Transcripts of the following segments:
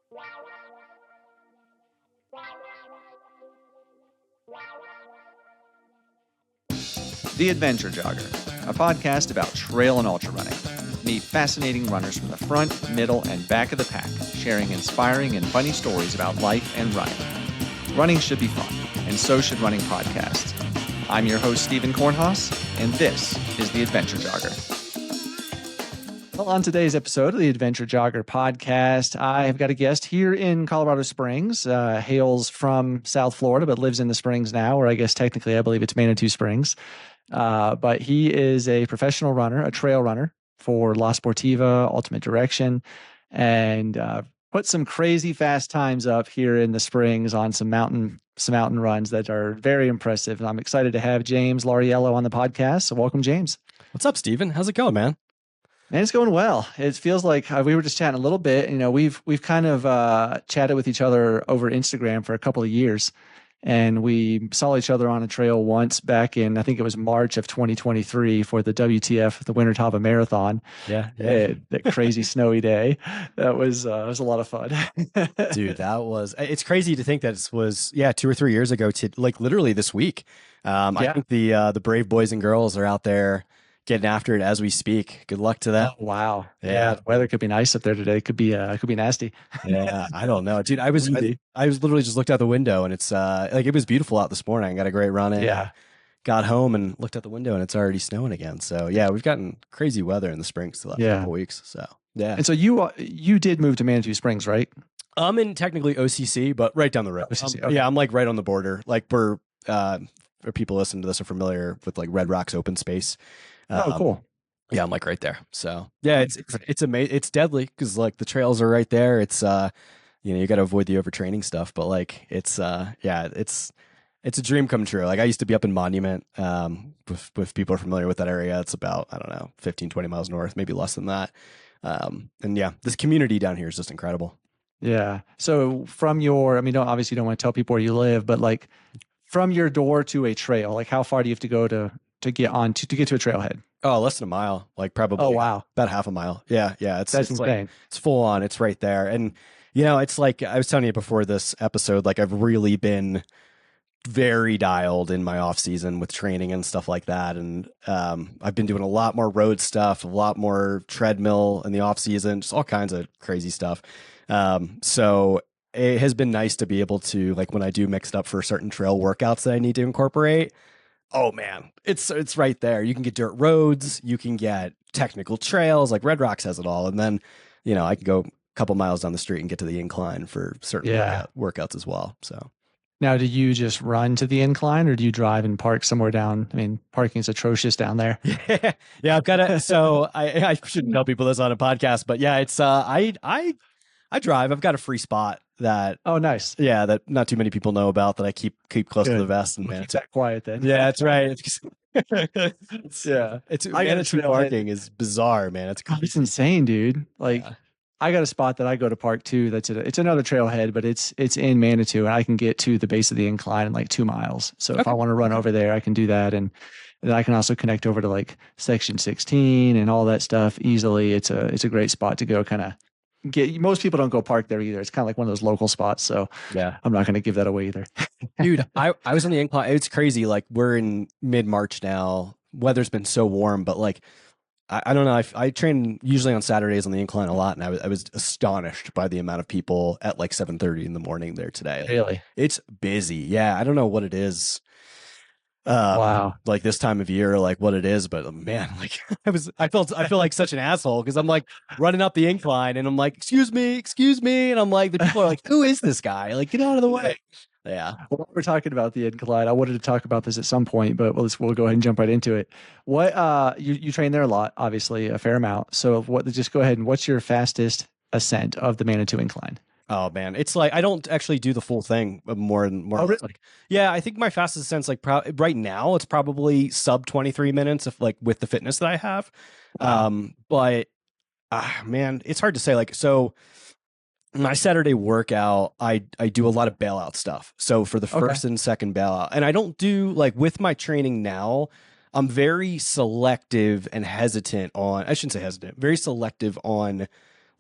The Adventure Jogger, a podcast about trail and ultra running. Meet fascinating runners from the front, middle, and back of the pack, sharing inspiring and funny stories about life and running. Running should be fun, and so should running podcasts. I'm your host, Stephen Kornhaus, and this is The Adventure Jogger. Well, on today's episode of the Adventure Jogger podcast, I have got a guest here in Colorado Springs, hails from South Florida, but lives in the Springs now, or I guess technically I believe it's Manitou Springs. But he is a professional runner, a trail runner for La Sportiva, Ultimate Direction, and put some crazy fast times up here in the Springs on some mountain runs that are very impressive. And I'm excited to have James Lauriello on the podcast. So welcome, James. What's up, Stephen? How's it going, man? Man, it's going well. It feels like we were just chatting a little bit. You know, we've kind of chatted with each other over Instagram for a couple of years, and we saw each other on a trail once back in, I think it was March of 2023 for the WTF, the Winter Tava Marathon. Yeah. That crazy snowy day. That was a lot of fun. Dude, it's crazy to think that it was 2 or 3 years ago to like literally this week. I think the brave boys and girls are out there getting after it as we speak. Good luck to them. Oh, wow. Yeah. The weather could be nice up there today. It could be nasty. Yeah. I don't know, dude. I was literally just looked out the window and it's it was beautiful out this morning. I got a great run in. Yeah. Got home and looked out the window and it's already snowing again. So yeah, we've gotten crazy weather in the Springs the last couple weeks. So yeah. And so you did move to Manitou Springs, right? I'm in technically OCC, but right down the road. OCC, okay. Yeah, I'm like right on the border. Like for people listening to this are familiar with like Red Rocks open space. Cool. Yeah, I'm like right there. So yeah, it's amazing. It's deadly because like the trails are right there. It's you got to avoid the overtraining stuff, but like it's a dream come true. Like I used to be up in Monument, with people are familiar with that area. It's about, I don't know, 15, 20 miles north, maybe less than that. And yeah, this community down here is just incredible. Yeah. So from obviously you don't want to tell people where you live, but like from your door to a trail, like how far do you have to go to get to a trailhead? Oh, less than a mile, like probably. Oh, wow. About half a mile. Yeah. That's insane. Like, it's full on. It's right there. And, it's like I was telling you before this episode, like I've really been very dialed in my off season with training and stuff like that. And I've been doing a lot more road stuff, a lot more treadmill in the off season, just all kinds of crazy stuff. So it has been nice to be able to, like when I do mix it up for certain trail workouts that I need to incorporate, oh man, it's right there. You can get dirt roads, you can get technical trails, like Red Rocks has it all. And then, I can go a couple miles down the street and get to the incline for certain workouts as well. So now, do you just run to the incline or do you drive and park somewhere down? I mean, parking is atrocious down there. Yeah, I've got to, so I shouldn't tell people this on a podcast, but yeah, it's, I drive. I've got a free spot that. Oh, nice. Yeah, that not too many people know about, that I keep close to the vest. And man, it's that quiet then. Yeah, that's right. It's Manitou parking is bizarre, man. It's insane, dude. Like I got a spot that I go to park too. It's another trailhead, but it's in Manitou, and I can get to the base of the incline in like 2 miles. So if I want to run over there, I can do that, and then I can also connect over to like section 16 and all that stuff easily. It's a great spot to go kind of. Most people don't go park there either. It's kind of like one of those local spots. So yeah, I'm not going to give that away either. Dude, I was on the incline. It's crazy. Like we're in mid-March now. Weather's been so warm, but like, I don't know. I train usually on Saturdays on the incline a lot. And I was astonished by the amount of people at like 7:30 in the morning there today. Really? It's busy. Yeah. I don't know what it is. Wow. Like this time of year, like what it is, but man, like I feel like such an asshole because I'm like running up the incline and I'm like, excuse me. And I'm like, the people are like, who is this guy? Like, get out of the way. Yeah. Well, we're talking about the incline. I wanted to talk about this at some point, but we'll go ahead and jump right into it. What, you train there a lot, obviously a fair amount. So just go ahead and what's your fastest ascent of the Manitou incline? Oh man, it's like I don't actually do the full thing more. Oh, really? Like, yeah, I think my fastest ascent's like right now it's probably sub 23 minutes if like with the fitness that I have. But man, it's hard to say. Like so, my Saturday workout, I do a lot of bailout stuff. So for the first and second bailout, and I don't do like with my training now. I'm very selective and hesitant on. I shouldn't say hesitant. Very selective on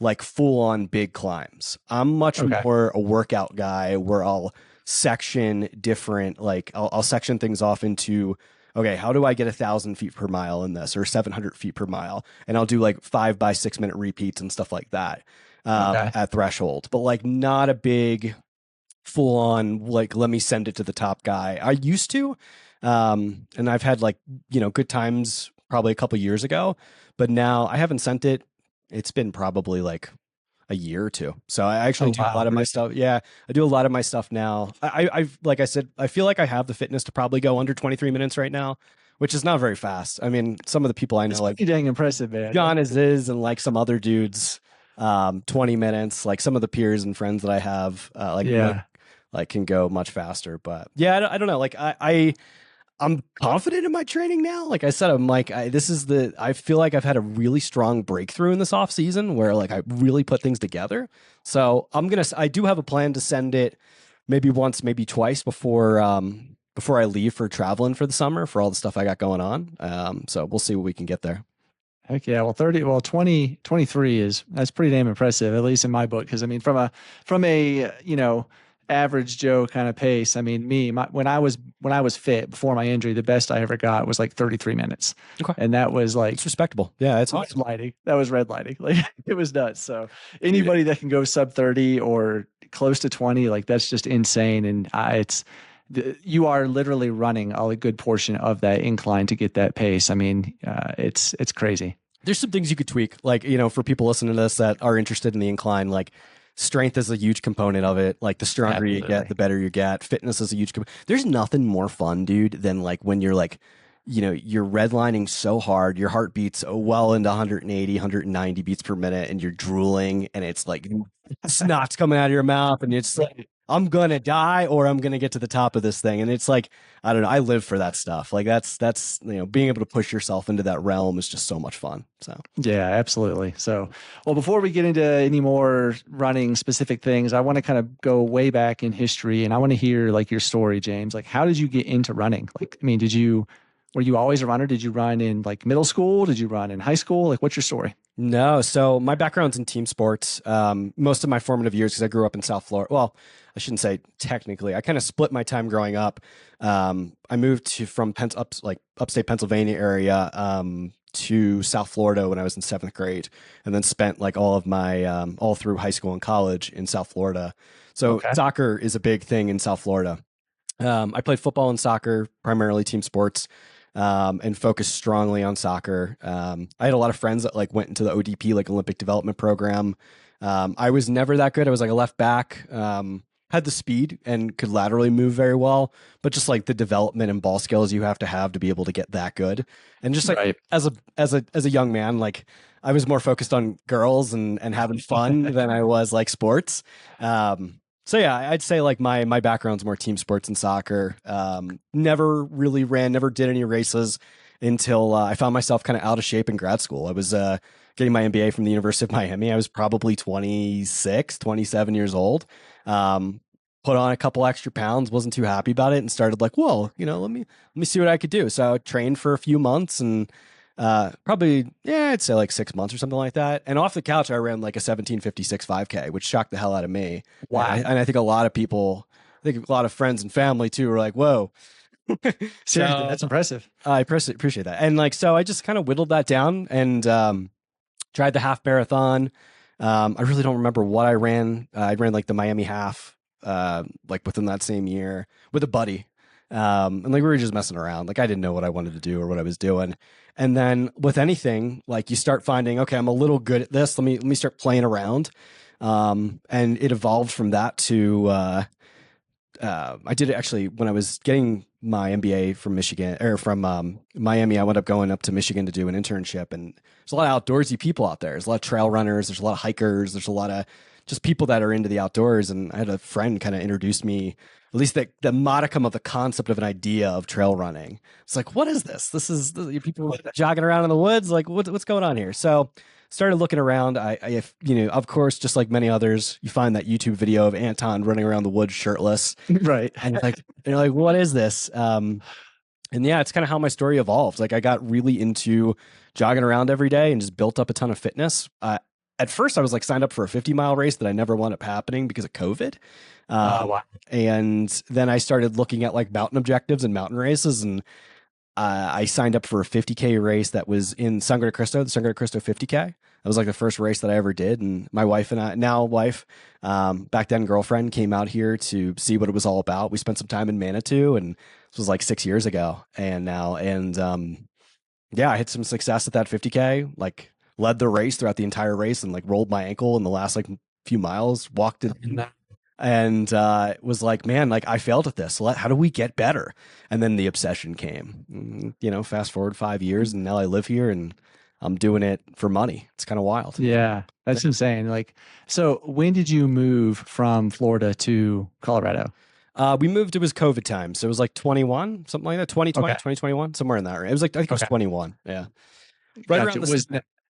like full on big climbs. I'm much Okay. more a workout guy where I'll section different, like I'll section things off into, okay, how do I get 1,000 feet per mile in this or 700 feet per mile? And I'll do like 5 by 6 minute repeats and stuff like that Okay. at threshold, but like not a big full on, like, let me send it to the top guy. I used to, and I've had like, good times probably a couple years ago, but now I haven't sent it. It's been probably like a year or two. So I actually Oh, do a wow. lot of my stuff. Yeah, I do a lot of my stuff now. I've, like I said, I feel like I have the fitness to probably go under 23 minutes right now, which is not very fast. I mean, some of the people I know, It's like pretty dang impressive, man. John is, and like some other dudes, 20 minutes, like some of the peers and friends that I have, Yeah. like can go much faster. But yeah, I don't know. Like I'm confident in my training now. Like I said, I'm like, I feel like I've had a really strong breakthrough in this off season where like I really put things together. So I do have a plan to send it maybe once, maybe twice before I leave for traveling for the summer for all the stuff I got going on. So we'll see what we can get there. Heck yeah. Well, 23 that's pretty damn impressive, at least in my book. Cause I mean, from a, average Joe kind of pace. I mean, when I was fit before my injury, the best I ever got was like 33 minutes. Okay. And that was like, It's respectable. Yeah. It's red lighting. That was red lighting. Like it was nuts. So anybody that can go sub 30 or close to 20, like that's just insane. And you are literally running a good portion of that incline to get that pace. I mean, it's crazy. There's some things you could tweak, like, for people listening to this that are interested in the incline, like strength is a huge component of it. Like the stronger you get, the better you get. Fitness is a huge component. There's nothing more fun, dude, than like when you're like, you're redlining so hard, your heart beats well into 180, 190 beats per minute, and you're drooling, and it's like snot's coming out of your mouth, and it's like, I'm gonna die or I'm gonna get to the top of this thing. And it's like, I don't know, I live for that stuff. Like that's being able to push yourself into that realm is just so much fun. So yeah, absolutely. So, well, before we get into any more running specific things, I want to kind of go way back in history, and I want to hear like your story, James. Like, how did you get into running? Like, I mean, were you always a runner? Did you run in like middle school? Did you run in high school? Like, what's your story? no, so my background's in team sports. Most of my formative years, because I grew up in South Florida. Well, I shouldn't say technically. I kind of split my time growing up. I moved from upstate Pennsylvania area to South Florida when I was in 7th grade, and then spent like all of my all through high school and college in South Florida. So soccer is a big thing in South Florida. I played football and soccer, primarily team sports, and focused strongly on soccer. I had a lot of friends that like went into the ODP, like Olympic Development Program. I was never that good. I was like a left back. Had the speed and could laterally move very well, but just like the development and ball skills you have to be able to get that good. And just like as a young man, like I was more focused on girls and having fun than I was like sports. So yeah, I'd say like my background's more team sports and soccer. Never really never did any races until I found myself kind of out of shape in grad school. I was getting my MBA from the University of Miami. I was probably 26, 27 years old. Put on a couple extra pounds, wasn't too happy about it, and started like, whoa, let me see what I could do. So I trained for a few months and probably, I'd say like 6 months or something like that. And off the couch, I ran like a 17:56 5K, which shocked the hell out of me. Wow. And I think a lot of friends and family too were like, whoa. Seriously, that's impressive. I appreciate that. And like, so I just kind of whittled that down and tried the half marathon. I really don't remember what I ran. I ran like the Miami half, like within that same year with a buddy. And like we were just messing around. Like I didn't know what I wanted to do or what I was doing. And then with anything, like you start finding, okay, I'm a little good at this. Let me start playing around. And it evolved from that to I did it actually when I was getting my MBA from Michigan or from Miami. I wound up going up to Michigan to do an internship, and there's a lot of outdoorsy people out there. There's a lot of trail runners. There's a lot of hikers. There's a lot of just people that are into the outdoors. And I had a friend kind of introduce me, at least the modicum of the concept of an idea of trail running. It's like, what is this? This is people jogging around in the woods. Like, what's going on here? So started looking around. I of course, just like many others, you find that YouTube video of Anton running around the woods shirtless. Right. And you're like, what is this? And yeah, it's kind of how my story evolved. Like I got really into jogging around every day and just built up a ton of fitness. at first I was like signed up for a 50-mile race that I never wound up happening because of COVID. Wow. And then I started looking at like mountain objectives and mountain races, and I signed up for a 50K race that was in Sangre de Cristo, the Sangre de Cristo 50K. That was like the first race that I ever did. And my wife and I, now wife, back then girlfriend, came out here to see what it was all about. We spent some time in Manitou, and this was like 6 years ago. And yeah, I had some success at that 50K, like led the race throughout the entire race and like rolled my ankle in the last like few miles, walked it and was like, man, like I failed at this. How do we get better? And then the obsession came. Fast forward 5 years, and now I live here and I'm doing it for money. It's kind of wild. Yeah, that's insane. Like, so when did you move from Florida to Colorado? We moved, it was COVID time. So it was like 21, something like that, 2020, Okay. 2021, somewhere in that range. It was like, I think it was 21. Yeah. Right Gotcha. around this,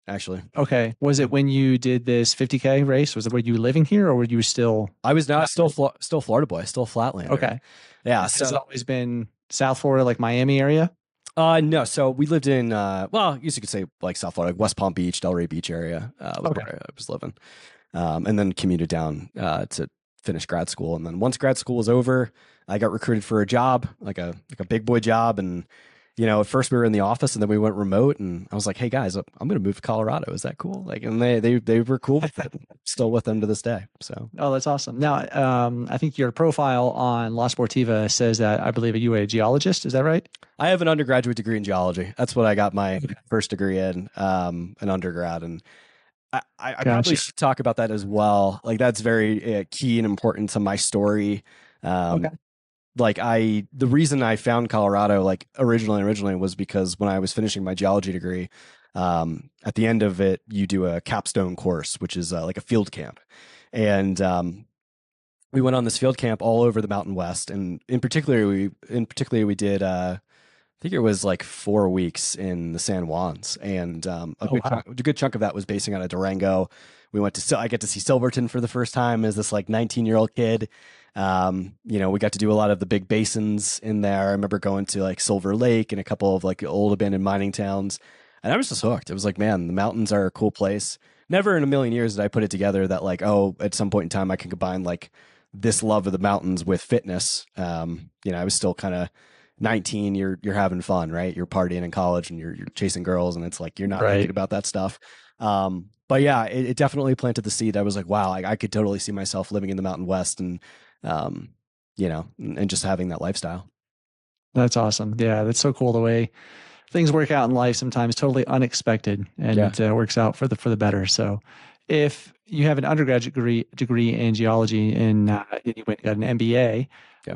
actually. Okay. Was it when you did this 50K race? Was it, were you living here or were you still? I was not still Florida boy, still Flatlander. Okay. Yeah. Has it always been South Florida, like Miami area? No. So we lived in, well, I guess you could say like South Florida, like West Palm Beach, Delray Beach area, was where I was living. And then commuted down, to finish grad school. And then once grad school was over, I got recruited for a job, like a big boy job. And, at first we were in the office and then we went remote, and I was like, hey guys, I'm going to move to Colorado. Is that cool? Like, and they were cool with it. Still with them to this day. So. Oh, that's awesome. Now, I think your profile on La Sportiva says that I believe you are a geologist. Is that right? I have an undergraduate degree in geology. That's what I got my first degree in, an undergrad. And I probably should talk about that as well. Like that's very key and important to my story. Like the reason I found Colorado, like originally was because when I was finishing my geology degree, at the end of it, you do a capstone course, which is like a field camp. And, we went on this field camp all over the Mountain West. And in particular, we did, I think it was like 4 weeks in the San Juans, and a good chunk of that was basing out of Durango. I get to see Silverton for the first time as this like 19-year-old kid. We got to do a lot of the big basins in there. I remember going to like Silver Lake and a couple of like old abandoned mining towns, and I was just hooked. It was like, man, the mountains are a cool place. Never in a million years did I put it together that like, oh, at some point in time I can combine like this love of the mountains with fitness. I was still kind of 19, you're having fun, right? You're partying in college and you're chasing girls, and it's like you're not thinking about that stuff. But yeah, it definitely planted the seed. I was like, wow, I could totally see myself living in the Mountain West and and just having that lifestyle. That's awesome. Yeah, that's so cool the way things work out in life, sometimes totally unexpected, and it works out for the better. So if you have an undergraduate degree in geology and you went and got an MBA,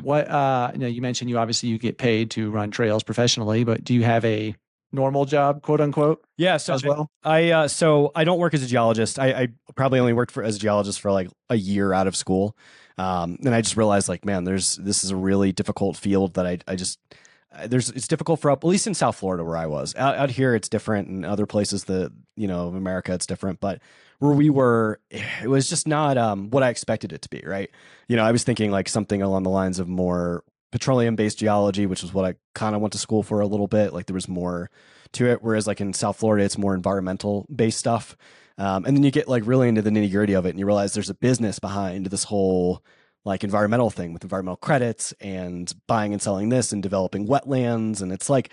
what you mentioned you get paid to run trails professionally, but do you have a normal job, quote unquote? Yeah. So as well, I don't work as a geologist. I probably only worked as a geologist for like a year out of school, and I just realized like, man, this is a really difficult field that it's difficult for at least in South Florida where I was. Out here it's different, and other places of America it's different, but where we were, it was just not what I expected it to be, right? I was thinking like something along the lines of more petroleum-based geology, which is what I kind of went to school for a little bit. Like there was more to it, whereas like in South Florida, it's more environmental-based stuff. And then you get like really into the nitty-gritty of it, and you realize there's a business behind this whole like environmental thing with environmental credits and buying and selling this and developing wetlands. And it's like,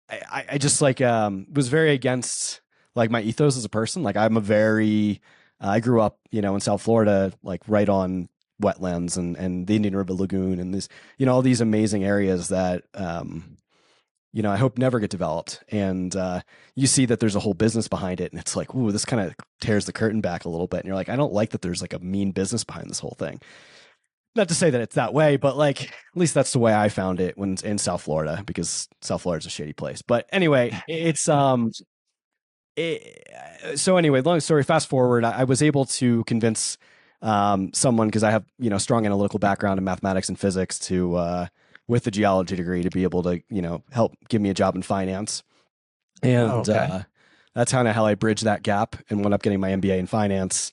I just like was very against like my ethos as a person. Like I grew up, in South Florida, like right on wetlands and the Indian River Lagoon and this, all these amazing areas that, I hope never get developed. And you see that there's a whole business behind it. And it's like, ooh, this kind of tears the curtain back a little bit. And you're like, I don't like that there's like a mean business behind this whole thing. Not to say that it's that way, but like, at least that's the way I found it when in South Florida, because South Florida is a shitty place. But anyway, it's, so anyway, long story, fast forward, I was able to convince someone, because I have, strong analytical background in mathematics and physics to, with the geology degree, to be able to, help give me a job in finance. And that's kind of how I bridged that gap and wound up getting my MBA in finance.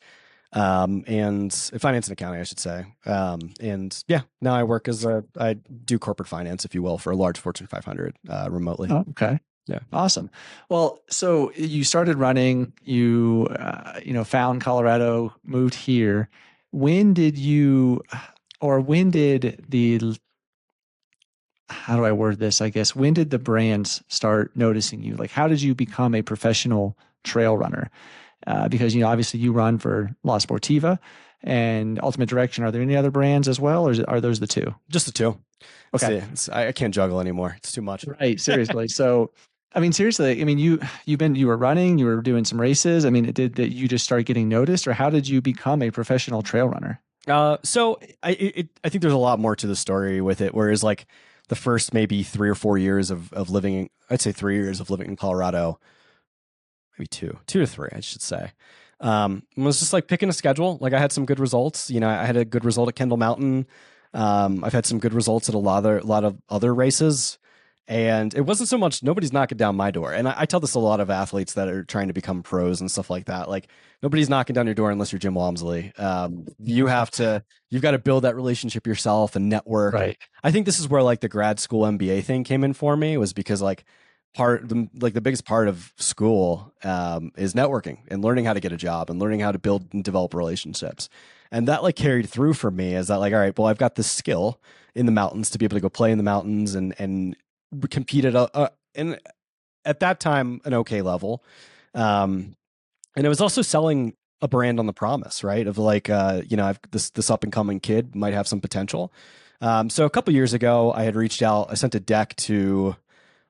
And finance and accounting, I should say. And yeah, now I do corporate finance, if you will, for a large Fortune 500 remotely. Oh, okay. Yeah. Awesome. Well, so you started running, you found Colorado, moved here. When did you, or when did the, how do I word this? I guess, when did the brands start noticing you? Like, how did you become a professional trail runner? Because, obviously you run for La Sportiva and Ultimate Direction. Are there any other brands as well, or are those the two? Just the two. Okay. I can't juggle anymore. It's too much. Right. Seriously. So, seriously, you were running, you were doing some races. Did that you just start getting noticed, or how did you become a professional trail runner? So I think there's a lot more to the story with it. Whereas like the first maybe 3 or 4 years of living, I'd say 3 years of living in Colorado, maybe 2 to 3, I should say. Was just like picking a schedule. Like I had some good results. I had a good result at Kendall Mountain. I've had some good results at a lot of other races. And it wasn't so much, nobody's knocking down my door. And I tell this to a lot of athletes that are trying to become pros and stuff like that. Like nobody's knocking down your door unless you're Jim Walmsley. You've got to build that relationship yourself and network. Right. I think this is where like the grad school MBA thing came in for me, was because like the biggest part of school is networking and learning how to get a job and learning how to build and develop relationships. And that like carried through for me, is that like, all right, well, I've got this skill in the mountains to be able to go play in the mountains and compete at that time an okay level. And it was also selling a brand on the promise, right? Of like, I've this up and coming kid might have some potential. So a couple years ago, I had reached out, I sent a deck to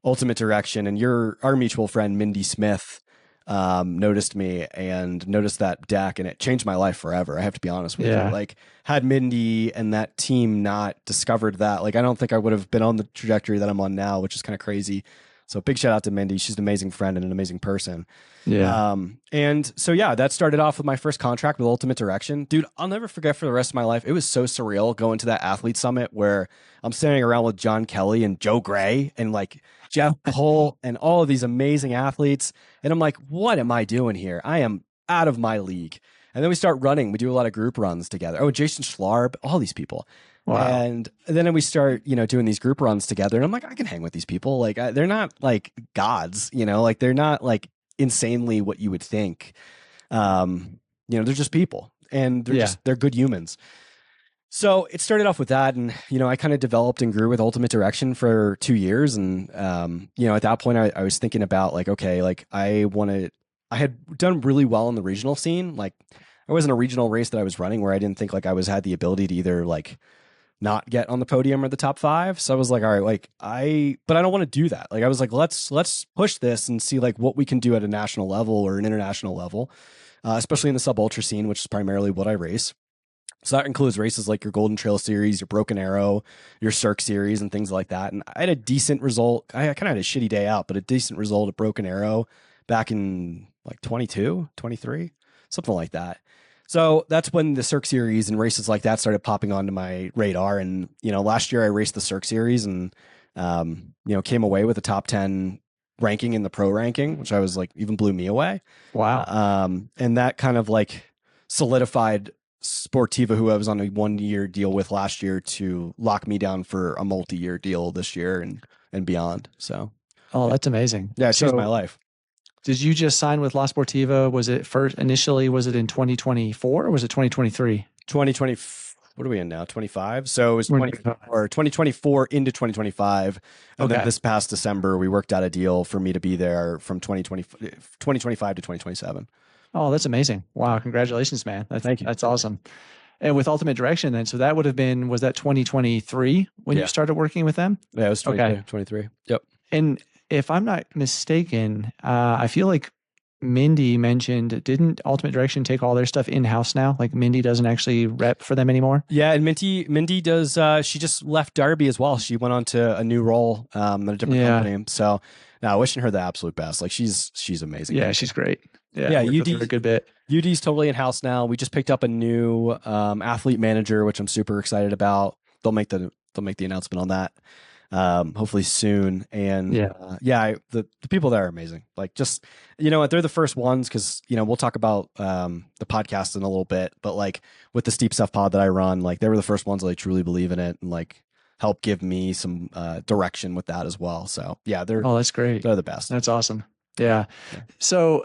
Ultimate Direction, and our mutual friend, Mindy Smith, noticed me and noticed that deck, and it changed my life forever. I have to be honest with you. Like, had Mindy and that team not discovered that, like, I don't think I would have been on the trajectory that I'm on now, which is kind of crazy. So big shout out to Mindy. She's an amazing friend and an amazing person. Yeah. And so, that started off with my first contract with Ultimate Direction. Dude, I'll never forget for the rest of my life. It was so surreal going to that athlete summit where I'm standing around with John Kelly and Joe Gray and like Jeff Cole and all of these amazing athletes. And I'm like, what am I doing here? I am out of my league. And then we start running. We do a lot of group runs together. Oh, Jason Schlarb, all these people. Wow. And then we start, doing these group runs together. And I'm like, I can hang with these people. Like, they're not like gods, like they're not like insanely what you would think. They're just people, and they're good humans. So it started off with that. And, I kind of developed and grew with Ultimate Direction for 2 years. And, at that point I was thinking about like, okay, like I had done really well in the regional scene. Like there wasn't a regional race that I was running where I didn't think like I had the ability to either like not get on the podium or the top 5. So I was like, all right, like but I don't want to do that. Like I was like, let's push this and see like what we can do at a national level or an international level, especially in the sub ultra scene, which is primarily what I race. So that includes races like your Golden Trail Series, your Broken Arrow, your Cirque Series, and things like that. And I had a decent result. I kind of had a shitty day out, but a decent result at Broken Arrow back in like 22, 23, something like that. So that's when the Cirque Series and races like that started popping onto my radar. And, last year I raced the Cirque Series and, came away with a top 10 ranking in the pro ranking, which I was like, even blew me away. Wow. And that kind of like solidified Sportiva, who I was on a 1-year deal with last year, to lock me down for a multi-year deal this year and beyond. So, that's amazing. Yeah, it changed my life. Did you just sign with La Sportiva? Was it initially in 2024 or was it 2023? 2020. What are we in now? 25. So it was 2024 into 2025. And then this past December, we worked out a deal for me to be there from 2025 to 2027. Oh, that's amazing. Wow. Congratulations, man. Thank you. That's awesome. And with Ultimate Direction then, so that would have been, was that 2023 when you started working with them? Yeah, it was 23. Yep. And if I'm not mistaken, I feel like Mindy mentioned, didn't Ultimate Direction take all their stuff in-house now? Like Mindy doesn't actually rep for them anymore? Yeah, and Mindy does, she just left Darby as well. She went on to a new role at a different company. So now wishing her the absolute best. Like she's amazing. Yeah, she's great. Yeah, UD a good bit. UD's totally in-house now. We just picked up a new athlete manager, which I'm super excited about. They'll make the announcement on that hopefully soon. And the people there are amazing. Like just, they're the first ones because, we'll talk about the podcast in a little bit, but like with the Steep Stuff pod that I run, like they were the first ones that like truly believe in it. And like, help give me some direction with that as well. So yeah, Oh, that's great. they're the best. That's awesome. Yeah. So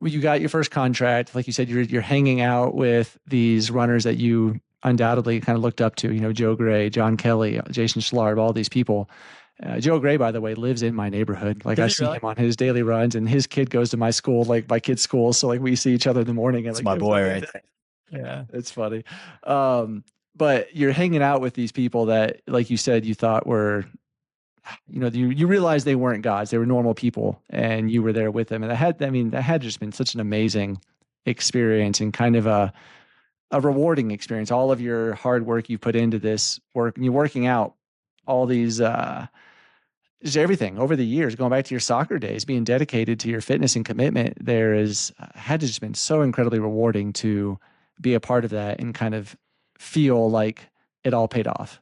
when you got your first contract, like you said, you're hanging out with these runners that you undoubtedly kind of looked up to, Joe Gray, John Kelly, Jason Schlarb, all these people. Joe Gray, by the way, lives in my neighborhood. Like I see him on his daily runs, and his kid goes to my school, like my kid's school. So like we see each other in the morning. And It's like, my boy right there. Yeah, it's funny. But you're hanging out with these people that, like you said, you thought were, you realized they weren't gods. They were normal people, and you were there with them. And that had just been such an amazing experience and kind of a rewarding experience. All of your hard work you put into this work, and you're working out all these, just everything over the years, going back to your soccer days, being dedicated to your fitness and commitment. Had just been so incredibly rewarding to be a part of that and kind of feel like it all paid off.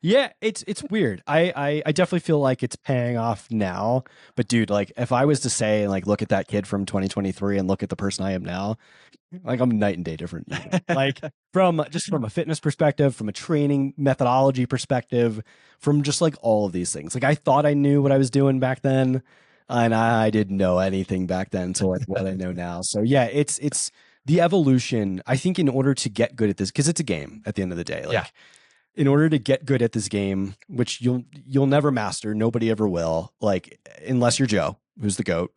Yeah, it's weird. I definitely feel like it's paying off now. But dude, like if I was to say like look at that kid from 2023 and look at the person I am now, like I'm night and day different. Like from a fitness perspective, from a training methodology perspective, from just like all of these things. Like I thought I knew what I was doing back then, and I didn't know anything back then to like what I know now. So yeah, it's the evolution. I think in order to get good at this, because it's a game at the end of the day. Like, yeah. In order to get good at this game, which you'll never master, nobody ever will, like unless you're Joe, who's the GOAT.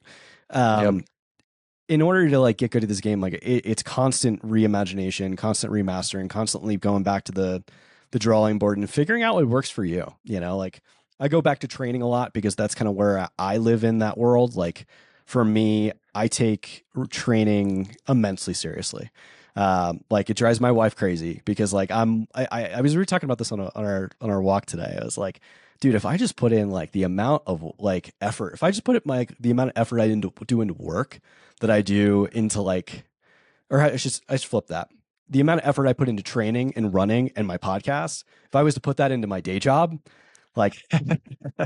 In order to like get good at this game, like it's constant reimagination, constant remastering, constantly going back to the drawing board and figuring out what works for you. Like I go back to training a lot because that's kind of where I live in that world. Like for me, I take training immensely seriously. Like it drives my wife crazy because like we were talking about this on our walk today. I was like, dude, if I just put in like the amount of like effort, if I just put it like the amount of effort I do into work that I do into like, or I should flip that. The amount of effort I put into training and running and my podcast, if I was to put that into my day job, like,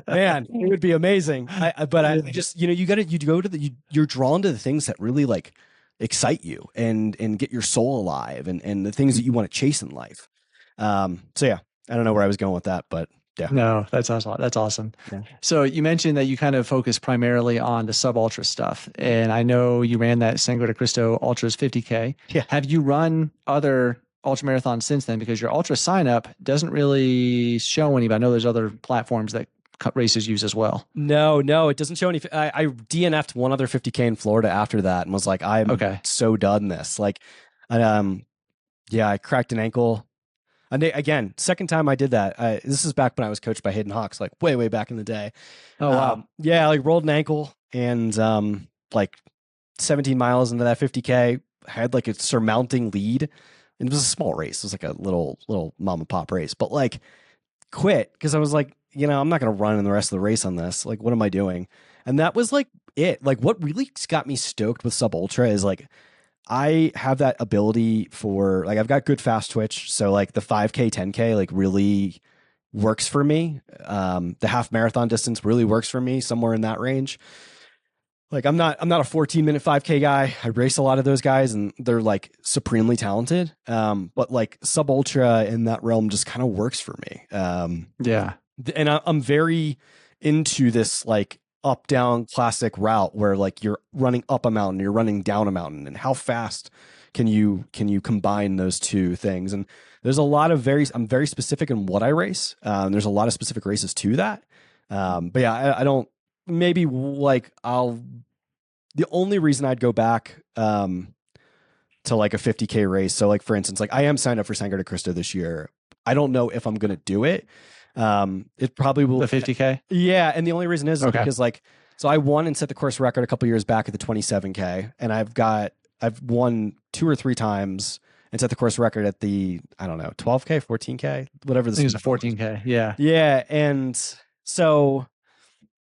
man, it would be amazing. But I just, you're drawn to the things that really like excite you and get your soul alive and the things that you want to chase in life. So yeah, I don't know where I was going with that, but yeah. No, that's awesome. That's awesome. Yeah. So you mentioned that you kind of focus primarily on the sub ultra stuff. And I know you ran that Sangre de Cristo Ultras 50K. Yeah. Have you run other ultra marathons since then? Because your ultra sign up doesn't really show any, but I know there's other platforms that races use as well. No, it doesn't show any. I DNF'd one other 50K in Florida after that and was like, I'm so done this. Like, yeah, I cracked an ankle. And again, second time I did that. This is back when I was coached by Hayden Hawks, like way back in the day. Oh, wow. Yeah, like rolled an ankle and like 17 miles into that 50K, had like a surmounting lead. And it was a small race. It was like a little mom and pop race, but like quit because I was like, I'm not going to run in the rest of the race on this. Like, what am I doing? And that was like it. Like, what really got me stoked with Sub Ultra is like, I have that ability for like, I've got good fast twitch. So like the 5K, 10K, like really works for me. The half marathon distance really works for me, somewhere in that range. Like I'm not a 14-minute 5K guy. I race a lot of those guys and they're like supremely talented. But like Sub Ultra in that realm just kind of works for me. Yeah. And I'm very into this like up down classic route where like you're running up a mountain, you're running down a mountain, and how fast can you combine those two things? And there's a lot of I'm very specific in what I race. There's a lot of specific races to that. But yeah, I don't, maybe like the only reason I'd go back to like a 50K race. So like, for instance, like I am signed up for Sangre de Cristo this year. I don't know if I'm going to do it. It probably will. The 50K? Yeah. And the only reason is because like, so I won and set the course record a couple years back at the 27K, and I've won 2 or 3 times and set the course record at the, I don't know, 12K, 14K, whatever this is. It was a 14K. Yeah. Yeah. And so,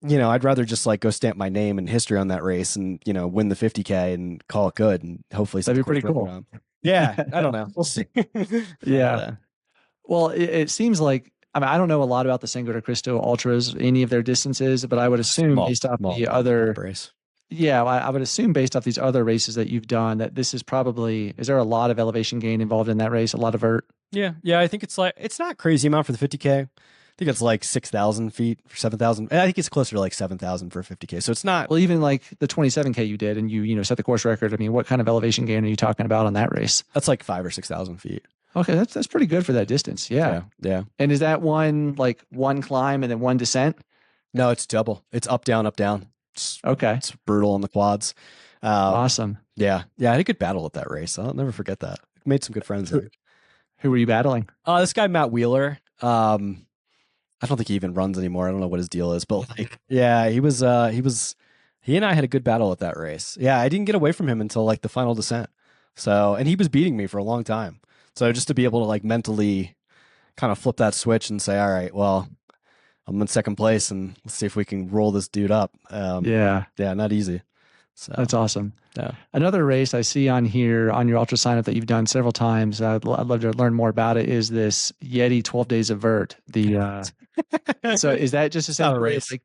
I'd rather just like go stamp my name and history on that race and, win the 50K and call it good. And hopefully that'd be pretty cool. Yeah. I don't know. We'll see. Yeah. Well, it seems like, I don't know a lot about the Sangre de Cristo Ultras, any of their distances, but I would assume based off the other race. Yeah, I would assume based off these other races that you've done that this is probably, is there a lot of elevation gain involved in that race? A lot of vert? Yeah. I think it's not crazy amount for the 50K. I think it's like 6,000 feet for 7,000. I think it's closer to like 7,000 for 50K. So it's not. Well, even like the 27K you did and you set the course record. I mean, what kind of elevation gain are you talking about on that race? That's like 5,000 or 6,000 feet. Okay, that's pretty good for that distance. Yeah. Yeah. And is that one climb and then one descent? No, it's double. It's up, down, up, down. It's brutal on the quads. Awesome. Yeah. I had a good battle at that race. I'll never forget that. Made some good friends there. Who were you battling? This guy, Matt Wheeler. I don't think he even runs anymore. I don't know what his deal is, but like, yeah, he and I had a good battle at that race. Yeah, I didn't get away from him until like the final descent. So, and he was beating me for a long time. So just to be able to like mentally kind of flip that switch and say, all right, well, I'm in second place and let's see if we can roll this dude up. Yeah, not easy. So that's awesome. Yeah. Another race I see on here on your ultra sign up that you've done several times. I'd love to learn more about it. Is this Yeti 12 Days of Vert? So is that just essentially race? Like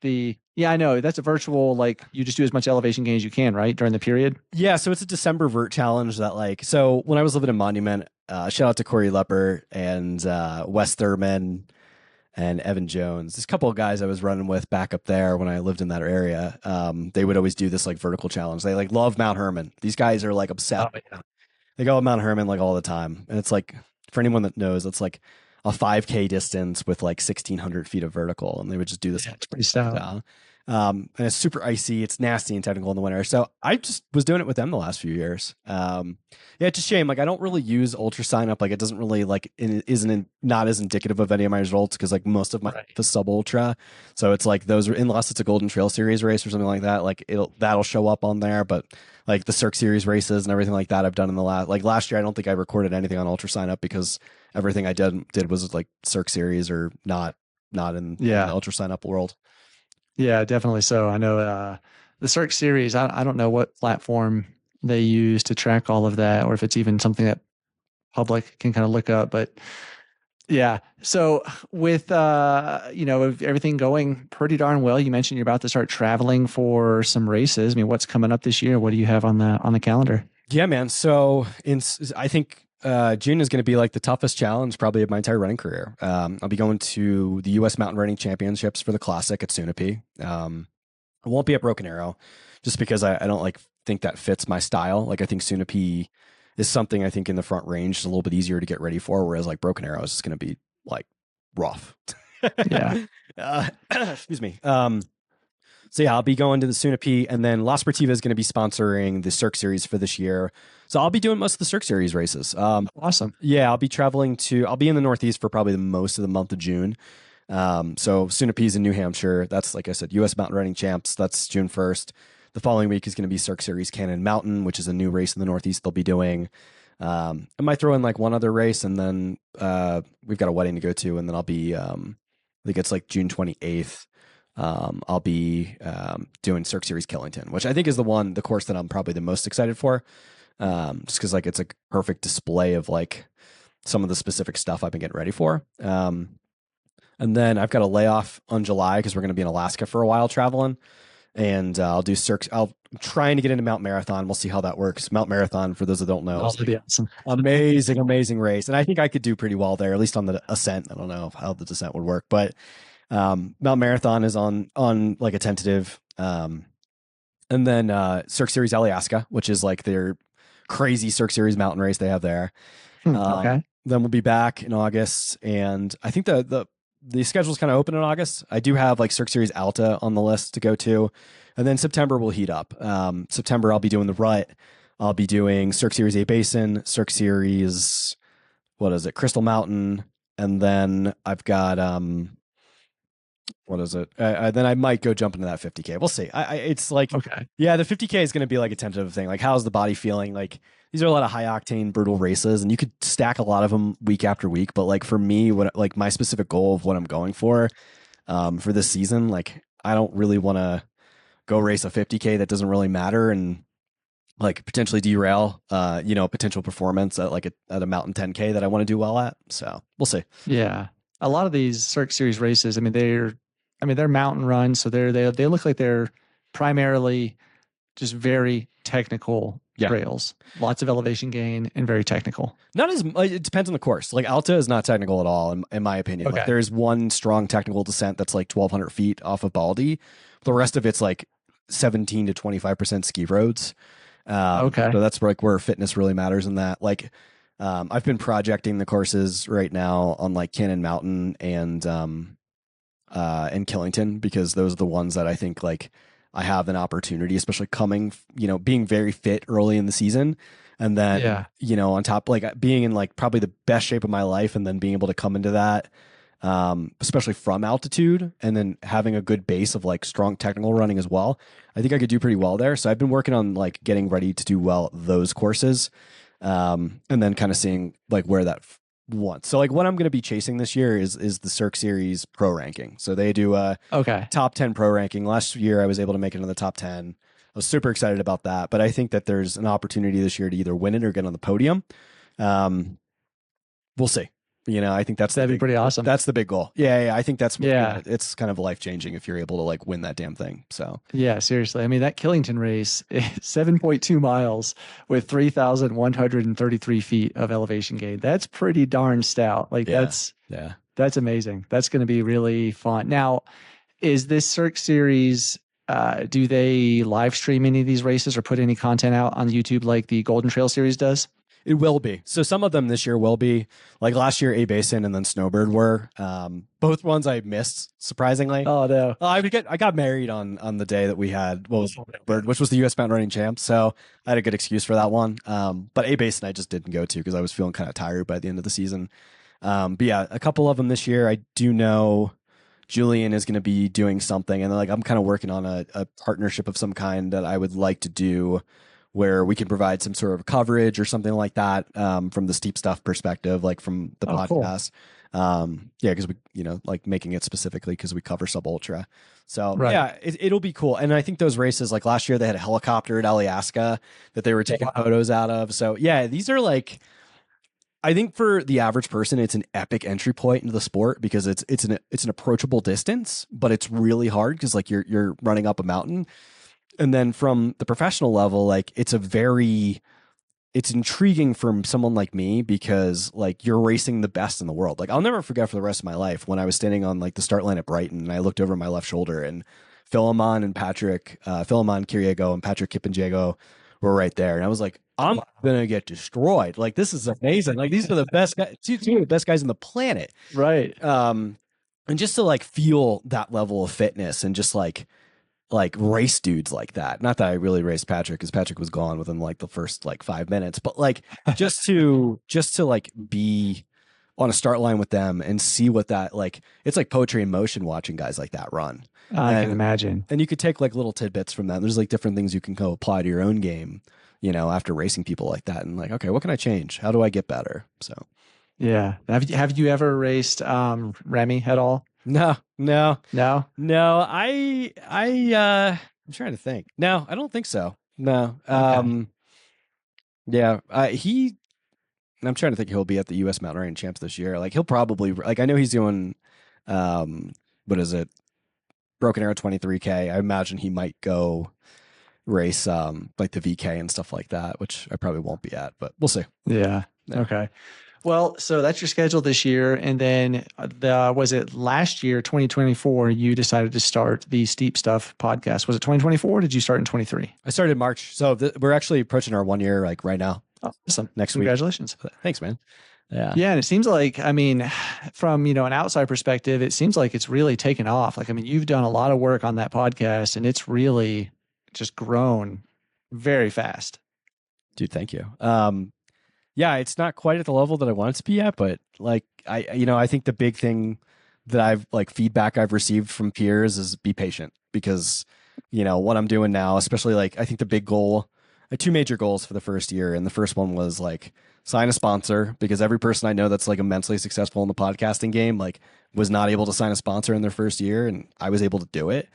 I know that's a virtual, like you just do as much elevation gain as you can, right? During the period. Yeah. So it's a December vert challenge that so when I was living in Monument, shout out to Corey Lepper and Wes Thurman and Evan Jones. There's a couple of guys I was running with back up there when I lived in that area. They would always do this like vertical challenge. They like love Mount Herman. These guys are like obsessed. Oh, yeah. They go to Mount Herman like all the time. And it's like, for anyone that knows, it's like a 5K distance with like 1,600 feet of vertical. And they would just do this. Yeah, it's pretty stout. And it's super icy. It's nasty and technical in the winter. So I just was doing it with them the last few years. It's a shame. Like I don't really use ultra sign up. Like it doesn't really not as indicative of any of my results because like most of my is sub ultra. So it's like those are, unless it's a Golden Trail Series race or something like that, like that'll show up on there. But like the Cirque Series races and everything like that I've done in the last year, I don't think I recorded anything on ultra sign up because everything I did was like Cirque Series or not in the ultra sign up world. Yeah, definitely. So I know the Cirque Series, I don't know what platform they use to track all of that, or if it's even something that public can kind of look up. But yeah, so with everything going pretty darn well, you mentioned you're about to start traveling for some races. I mean, what's coming up this year? What do you have on the calendar? Yeah, man. So I think June is going to be like the toughest challenge probably of my entire running career. I'll be going to the U.S. Mountain Running Championships for the Classic at Sunapee. I won't be at Broken Arrow just because I don't think that fits my style. Like I think Sunapee is something I think in the front range is a little bit easier to get ready for, whereas like Broken Arrow is just going to be like rough. Yeah. Excuse me. So yeah, I'll be going to the Sunapee, and then La Sportiva is going to be sponsoring the Cirque Series for this year. So I'll be doing most of the Cirque Series races. Awesome. Yeah, I'll be in the Northeast for probably the most of the month of June. So Sunapee's in New Hampshire. That's, like I said, U.S. Mountain Running Champs. That's June 1st. The following week is going to be Cirque Series Cannon Mountain, which is a new race in the Northeast they'll be doing. I might throw in like one other race, and then we've got a wedding to go to, and then I'll be, I think it's like June 28th. I'll be doing Cirque Series Killington, which I think is the course that I'm probably the most excited for, just because like it's a perfect display of like some of the specific stuff I've been getting ready for. And then I've got a layoff on July because we're going to be in Alaska for a while traveling, and I'll do Cirque. I'm trying to get into Mount Marathon. We'll see how that works. Mount Marathon, for those that don't know, that'd be awesome. Amazing race, and I think I could do pretty well there, at least on the ascent. I don't know how the descent would work, but Mount Marathon is on like a tentative, and then Cirque Series Alaska, which is like their crazy Cirque Series mountain race they have there. Okay. Then we'll be back in August, and I think the schedule's kind of open in August. I do have like Cirque Series Alta on the list to go to, and then September will heat up. September I'll be doing the Rut. I'll be doing Cirque Series A Basin, Cirque Series, Crystal Mountain, and then I've got then I might go jump into that 50K. We'll see. It's like, okay. Yeah, the 50K is going to be like a tentative thing. Like, how's the body feeling? Like, these are a lot of high octane, brutal races, and you could stack a lot of them week after week. But like for me, my specific goal of what I'm going for this season, like I don't really want to go race a 50K that doesn't really matter and like potentially derail, potential performance at a mountain 10K that I want to do well at. So we'll see. Yeah, a lot of these Cirque Series races, they're mountain runs, so they look like they're primarily just very technical trails, lots of elevation gain and very technical. Not as it depends on the course. Like Alta is not technical at all, in my opinion. Okay. Like there's one strong technical descent that's like 1,200 feet off of Baldy. The rest of it's like 17 to 25% ski roads. Okay. So that's like where fitness really matters in that. Like I've been projecting the courses right now on like Cannon Mountain and Killington, because those are the ones that I think like I have an opportunity, especially coming, being very fit early in the season. And then, on top, like being in like probably the best shape of my life, and then being able to come into that, especially from altitude, and then having a good base of like strong technical running as well. I think I could do pretty well there. So I've been working on like getting ready to do well at those courses, and then kind of seeing like where that one. So like what I'm going to be chasing this year is the Cirque Series pro ranking. So they do a top 10 pro ranking. Last year I was able to make it into the top 10. I was super excited about that, but I think that there's an opportunity this year to either win it or get on the podium. We'll see. I think that'd be pretty awesome. That's the big goal. Yeah. I think that's it's kind of life changing if you're able to like win that damn thing. So yeah, seriously. I mean, that Killington race, 7.2 miles with 3,133 feet of elevation gain. That's pretty darn stout. Like that's amazing. That's going to be really fun. Now, is this Cirque Series? Do they live stream any of these races or put any content out on YouTube like the Golden Trail Series does? It will be. So some of them this year will be. Like last year, A Basin and then Snowbird were. Both ones I missed, surprisingly. Oh no! I got married on the day that we had Snowbird, which was the U.S. Mountain Running Champs. So I had a good excuse for that one. But A Basin I just didn't go to because I was feeling kind of tired by the end of the season. But yeah, a couple of them this year. I do know Julian is going to be doing something, and like I'm kind of working on a partnership of some kind that I would like to do, where we can provide some sort of coverage or something like that, from the steep stuff perspective, like from the podcast. Cool. Because we, like making it specifically because we cover sub ultra. So yeah, it'll be cool. And I think those races, like last year, they had a helicopter at Aliaska that they were taking photos out of. So yeah, these are like, I think for the average person, it's an epic entry point into the sport because it's an approachable distance, but it's really hard because like you're running up a mountain. And then from the professional level, like it's intriguing for someone like me because like you're racing the best in the world. Like I'll never forget for the rest of my life when I was standing on like the start line at Brighton and I looked over my left shoulder and Philemon Kiriago and Patrick Kippenjago were right there. And I was like, I'm going to get destroyed. Like, this is amazing. Like, these are the best guys, two of the best guys on the planet. Right. And just to like feel that level of fitness and just like race dudes like that. Not that I really raced Patrick because Patrick was gone within like the first like 5 minutes, but like just to like be on a start line with them and see what that like, it's like poetry in motion watching guys like that run. I can imagine. And you could take like little tidbits from that. There's like different things you can go apply to your own game, after racing people like that. And like, okay, what can I change? How do I get better? So, yeah. Have you ever raced Remy at all? No. I'm trying to think. No, I don't think so. No. Okay. I'm trying to think he'll be at the U.S. Mountain Running Champs this year. Like he'll probably like, I know he's doing, what is it? Broken Arrow 23K. I imagine he might go race like the VK and stuff like that, which I probably won't be at, but we'll see. Yeah. Okay. Well, so that's your schedule this year. And then was it last year, 2024, you decided to start the Steep Stuff podcast? Was it 2024 or did you start in 23? I started in March. So we're actually approaching our 1 year like right now. Awesome. Next week. Congratulations. Thanks, man. Yeah. And it seems like, I mean, from, an outside perspective, it seems like it's really taken off. Like, I mean, you've done a lot of work on that podcast and it's really just grown very fast. Dude, thank you. Yeah, it's not quite at the level that I want it to be at, but like, I think the big thing that I've like feedback I've received from peers is be patient because, what I'm doing now, especially like, I think the big goal, I had 2 major goals for the first year. And the first one was like, sign a sponsor because every person I know that's like immensely successful in the podcasting game, like was not able to sign a sponsor in their first year. And I was able to do it.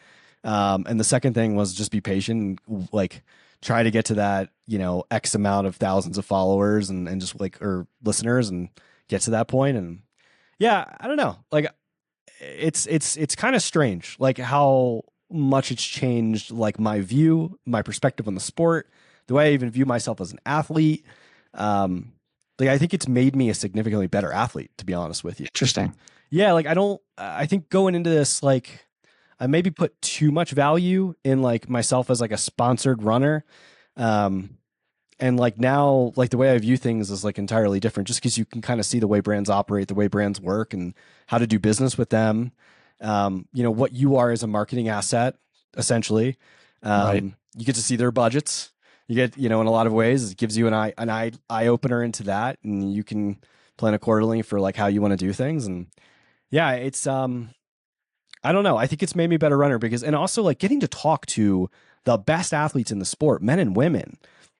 And the second thing was just be patient, and, like try to get to that, X amount of thousands of followers and just like, or listeners and get to that point. And yeah, I don't know. Like it's kind of strange, like how much it's changed, like my view, my perspective on the sport, the way I even view myself as an athlete. Like I think it's made me a significantly better athlete, to be honest with you. Interesting. Yeah, like I think going into this, like I maybe put too much value in like myself as like a sponsored runner. And like now, like the way I view things is like entirely different, just because you can kind of see the way brands operate, the way brands work, and how to do business with them. What you are as a marketing asset, essentially. Right. You get to see their budgets. You get, in a lot of ways, it gives you an eye opener into that, and you can plan accordingly for like how you want to do things. And yeah, it's I don't know. I think it's made me a better runner and also like getting to talk to the best athletes in the sport, men and women.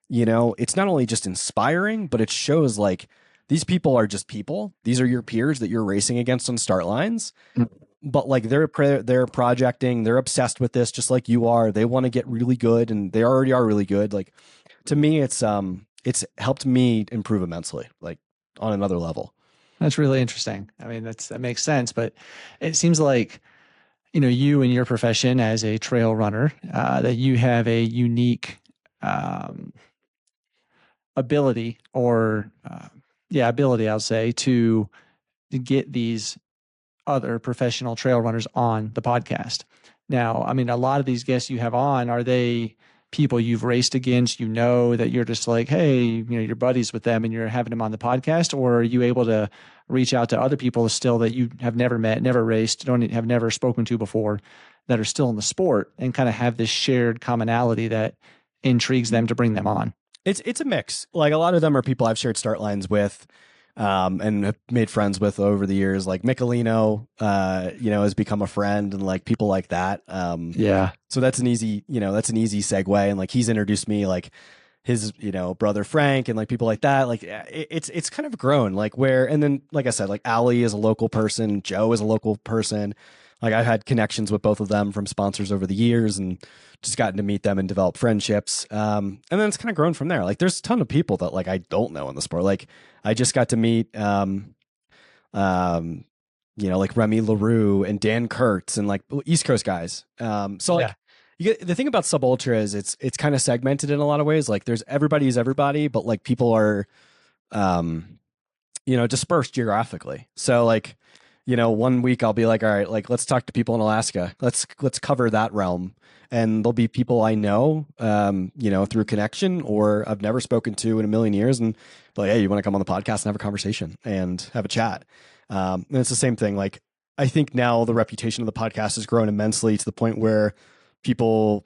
It's not only just inspiring, but it shows like these people are just people. These are your peers that you're racing against on start lines. But like they're projecting, they're obsessed with this just like you are. They want to get really good, and they already are really good. Like to me, it's helped me improve immensely, like on another level. That's really interesting. I mean, that makes sense, but it seems like, you in your profession as a trail runner, that you have a unique ability ability, I'll say, to get these other professional trail runners on the podcast. Now, I mean, a lot of these guests you have on, are they people you've raced against, that you're just like, hey, you're buddies with them and you're having them on the podcast? Or are you able to reach out to other people still that you have never met, never raced, have never spoken to before, that are still in the sport, and kind of have this shared commonality that intrigues them to bring them on? It's a mix. Like a lot of them are people I've shared start lines with, and have made friends with over the years. Like Michelino, has become a friend, and like people like that. Yeah. So that's an easy segue. And like he's introduced me, like his, brother Frank, and like people like that. Like it's kind of grown, and then like I said, like Ali is a local person, Joe is a local person. Like I've had connections with both of them from sponsors over the years, and just gotten to meet them and develop friendships. And then it's kind of grown from there. Like there's a ton of people that like I don't know in the sport. Like I just got to meet, like Remy LaRue and Dan Kurtz and like East Coast guys. So like the thing about Sub Ultra is it's kind of segmented in a lot of ways. Like there's everybody's everybody, but like people are, dispersed geographically. So like, 1 week I'll be like, all right, like let's talk to people in Alaska. Let's cover that realm. And there'll be people I know, through connection or I've never spoken to in a million years, and be like, hey, you want to come on the podcast and have a conversation and have a chat? And it's the same thing. Like I think now the reputation of the podcast has grown immensely to the point where people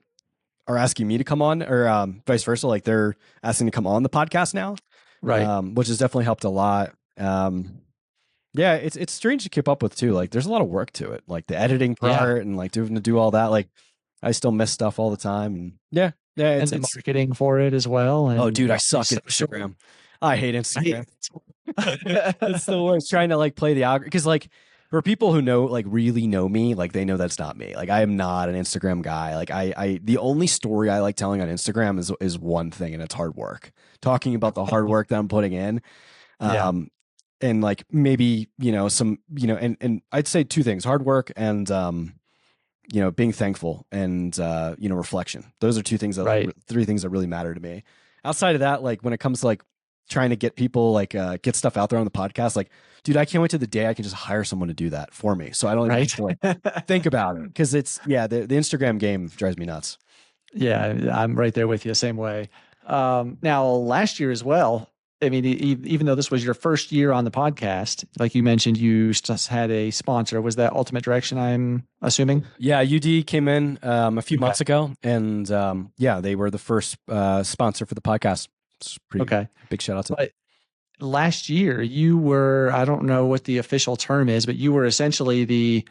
are asking me to come on, or vice versa. Like they're asking to come on the podcast now, right? Which has definitely helped a lot. Yeah, it's strange to keep up with too. Like there's a lot of work to it, like the editing part and like having to do all that. Like I still miss stuff all the time, and yeah, it's marketing for it as well. And oh, dude, I suck at Instagram. I hate Instagram. It's the worst. Trying to like play the algorithm, because like for people who know, like really know me, like they know that's not me. Like I am not an Instagram guy. Like I the only story I like telling on Instagram is one thing, and it's hard work. Talking about the hard work that I'm putting in. And like maybe, some, and I'd say two things: hard work and, being thankful and, reflection. Those are three things that really matter to me. Outside of that, like when it comes to like trying to get people, like, get stuff out there on the podcast, like, dude, I can't wait to the day I can just hire someone to do that for me. So I don't even have to like think about it. Cause the Instagram game drives me nuts. Yeah. I'm right there with you. Same way. Now last year as well, I mean, even though this was your first year on the podcast, like you mentioned, you just had a sponsor. Was that Ultimate Direction, I'm assuming? Yeah, UD came in a few months ago, and they were the first sponsor for the podcast. It's pretty big shout out to them. Last year, you were, I don't know what the official term is, but you were essentially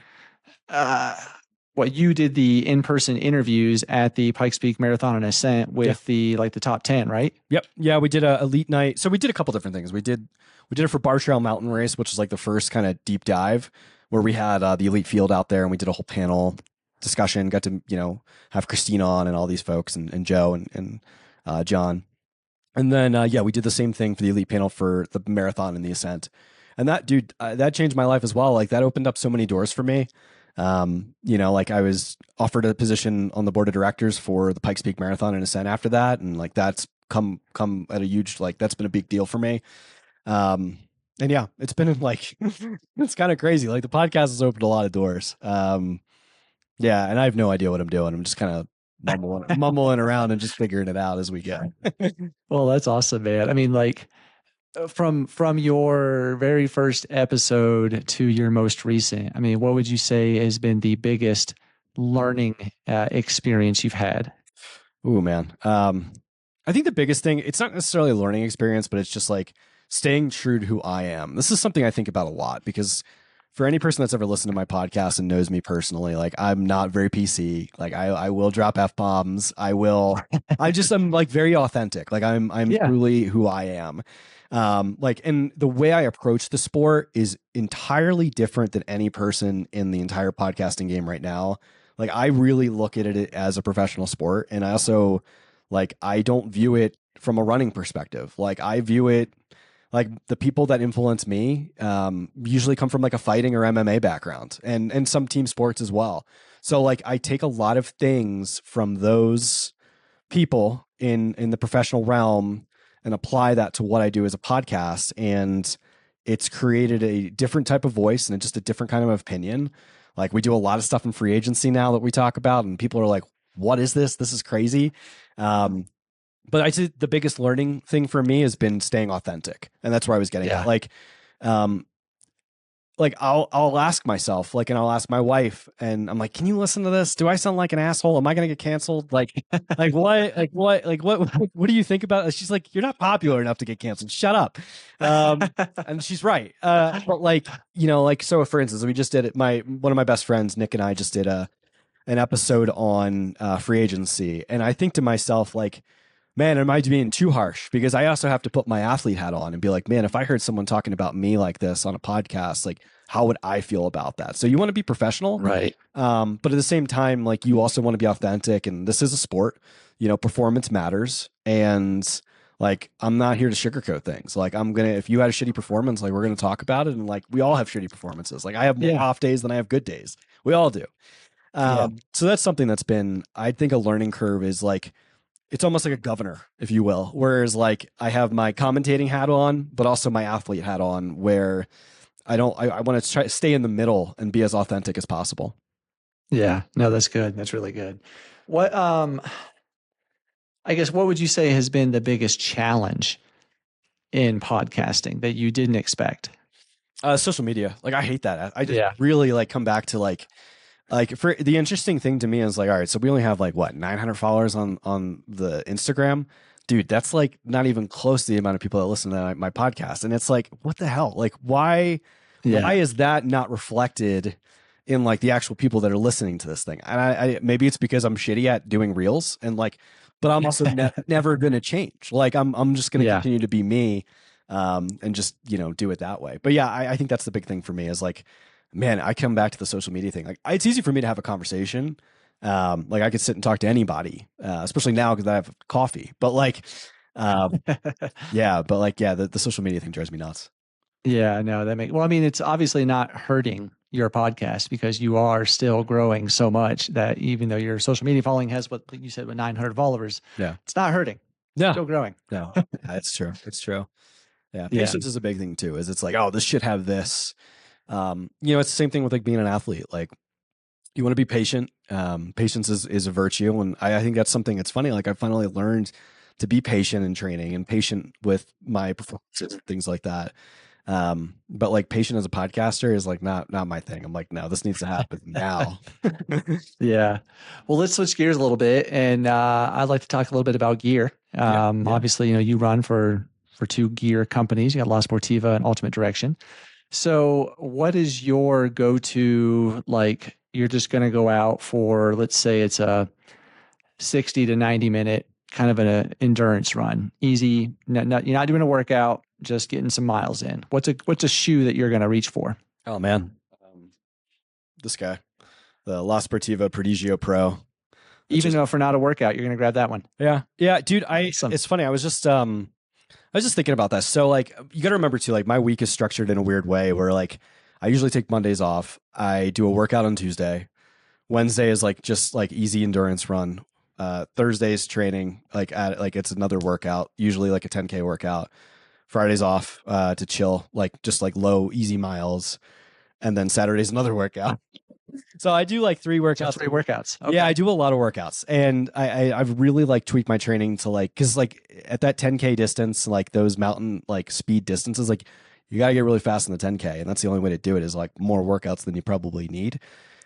you did the in-person interviews at the Pikes Peak Marathon and Ascent with the top 10, right? Yep. Yeah, we did a elite night. So we did a couple different things. We did it for Bar Trail Mountain Race, which was like the first kind of deep dive where we had the elite field out there, and we did a whole panel discussion, got to, have Christine on and all these folks, and Joe and John. And then, we did the same thing for the elite panel for the marathon and the Ascent. And that, dude, that changed my life as well. Like that opened up so many doors for me. Like I was offered a position on the board of directors for the Pikes Peak Marathon and Ascent after that. And like, that's come at a huge, like, that's been a big deal for me. And yeah, it's been like, it's kind of crazy. Like the podcast has opened a lot of doors. Yeah. And I have no idea what I'm doing. I'm just kind of mumbling around and just figuring it out as we go. Well, that's awesome, man. I mean, like from your very first episode to your most recent, I mean, what would you say has been the biggest learning experience you've had? Ooh, man. I think the biggest thing, it's not necessarily a learning experience, but it's just like staying true to who I am. This is something I think about a lot because for any person that's ever listened to my podcast and knows me personally, like I'm not very PC. Like I will drop F-bombs. I'm like very authentic. Like I'm truly who I am. Like, and the way I approach the sport is entirely different than any person in the entire podcasting game right now. Like I really look at it as a professional sport. And I also like, I don't view it from a running perspective. Like I view it like the people that influence me usually come from like a fighting or MMA background and some team sports as well. So like I take a lot of things from those people in the professional realm and apply that to what I do as a podcast. And it's created a different type of voice and just a different kind of opinion. Like we do a lot of stuff in free agency now that we talk about and people are like, what is this? This is crazy. But I say the biggest learning thing for me has been staying authentic. And that's where I was getting at. Like I'll ask myself, like, and I'll ask my wife and I'm like, can you listen to this? Do I sound like an asshole? Am I going to get canceled? What do you think about it? She's like, you're not popular enough to get canceled. Shut up. And she's right. But like, you know, like, so for instance, we just did it. One of my best friends, Nick, and I just did an episode on free agency. And I think to myself, like, man, am I being too harsh? Because I also have to put my athlete hat on and be like, man, if I heard someone talking about me like this on a podcast, like, how would I feel about that? So you want to be professional, right? But at the same time, like, you also want to be authentic. And this is a sport, you know, performance matters. And like, I'm not here to sugarcoat things. Like, if you had a shitty performance, like, we're going to talk about it. And like, we all have shitty performances. Like, I have more off days than I have good days. We all do. So that's something that's been, I think, a learning curve is like, it's almost like a governor, if you will. Whereas like I have my commentating hat on, but also my athlete hat on where I want to try to stay in the middle and be as authentic as possible. Yeah, no, that's good. That's really good. What, I guess, what would you say has been the biggest challenge in podcasting that you didn't expect? Social media. Like I hate that. I just really like come back to like for the interesting thing to me is like, all right, so we only have like what, 900 followers on the Instagram, dude. That's like not even close to the amount of people that listen to my podcast. And it's like, what the hell? Like, why is that not reflected in like the actual people that are listening to this thing? And I maybe it's because I'm shitty at doing reels and like, but I'm also never going to change. Like I'm just going to continue to be me, and just, you know, do it that way. But yeah, I think that's the big thing for me is like, man, I come back to the social media thing. Like it's easy for me to have a conversation. Like I could sit and talk to anybody, especially now because I have coffee. But like, the social media thing drives me nuts. Yeah, no, well, I mean, it's obviously not hurting your podcast because you are still growing so much that even though your social media following has what you said, with 900 followers, it's not hurting. Yeah. Still growing. No, that's true. It's true. Yeah. Patience is a big thing too, is it's like, oh, this should have this. You know, it's the same thing with like being an athlete. Like you want to be patient. Patience is a virtue. And I think that's something that's funny. Like I finally learned to be patient in training and patient with my performances and things like that. But like patient as a podcaster is like not my thing. I'm like, no, this needs to happen now. Yeah. Well, let's switch gears a little bit. And I'd like to talk a little bit about gear. Obviously, you know, you run for two gear companies. You got La Sportiva and Ultimate Direction. So what is your go-to, like, you're just going to go out for, let's say it's a 60 to 90 minute kind of an endurance run, easy, you're not doing a workout, just getting some miles in. What's a shoe that you're going to reach for? Oh man. This guy, the La Sportiva Prodigio Pro. Even though for not a workout, you're going to grab that one. Yeah. Yeah, dude, it's funny. I was just thinking about that. So like, you got to remember too, like my week is structured in a weird way where like I usually take Mondays off. I do a workout on Tuesday. Wednesday is like just like easy endurance run. Thursdays training, like it's another workout, usually like a 10K workout. Fridays off to chill, like just like low, easy miles. And then Saturday's another workout. So I do like 3 workouts. So 3 workouts. Okay. Yeah, I do a lot of workouts, and I've really like tweaked my training to like, because like at that 10K distance, like those mountain like speed distances, like you got to get really fast in the 10K, and that's the only way to do it is like more workouts than you probably need.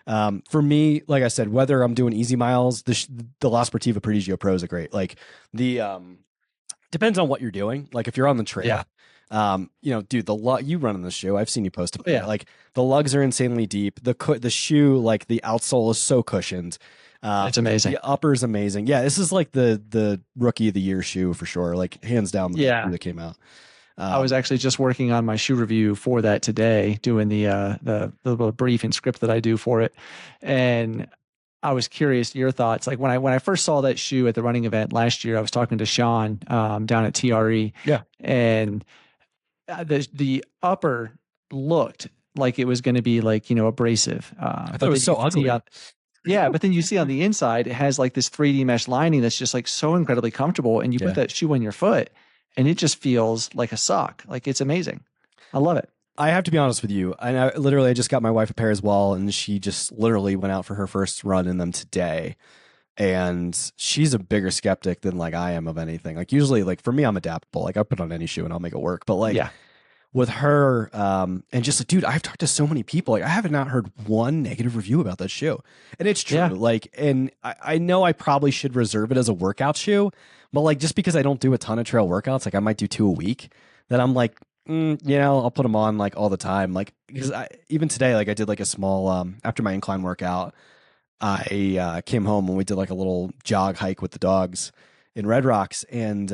For me, like I said, whether I'm doing easy miles, the La Sportiva Prodigio Pro is a great, like the depends on what you're doing. Like if you're on the trail, dude, you run in the shoe. I've seen you post about it. Like the lugs are insanely deep. The shoe, like the outsole is so cushioned. It's amazing. The upper is amazing. Yeah, this is like the rookie of the year shoe for sure. Like hands down, the shoe that came out. I was actually just working on my shoe review for that today, doing the little briefing script that I do for it, and I was curious your thoughts. Like when I first saw that shoe at the running event last year, I was talking to Sean down at TRE. Yeah, and the upper looked like it was going to be like abrasive. I thought it was so ugly. Yeah, but then you see on the inside, it has like this 3D mesh lining that's just like so incredibly comfortable, and you put that shoe on your foot, and it just feels like a sock. Like it's amazing. I love it. I have to be honest with you. And I just got my wife a pair as well, and she just literally went out for her first run in them today. And she's a bigger skeptic than like I am of anything. Like usually, like for me, I'm adaptable. Like I put on any shoe and I'll make it work. But like with her, and just like, dude, I've talked to so many people. Like I have not heard one negative review about that shoe, and it's true. Like, and I know I probably should reserve it as a workout shoe, but like just because I don't do a ton of trail workouts, like I might do 2 a week, that I'm like, I'll put them on like all the time. Like, because even today, like I did like a small, after my incline workout, I came home and we did like a little jog hike with the dogs in Red Rocks. And,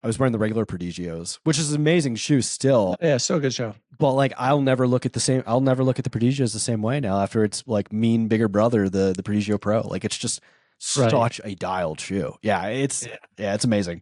I was wearing the regular Prodigios, which is an amazing shoe still. Yeah. So good show. But like, I'll never look at the Prodigios the same way now after it's like mean bigger brother, the Prodigio Pro. Like it's just such a dialed shoe. Yeah. It's amazing.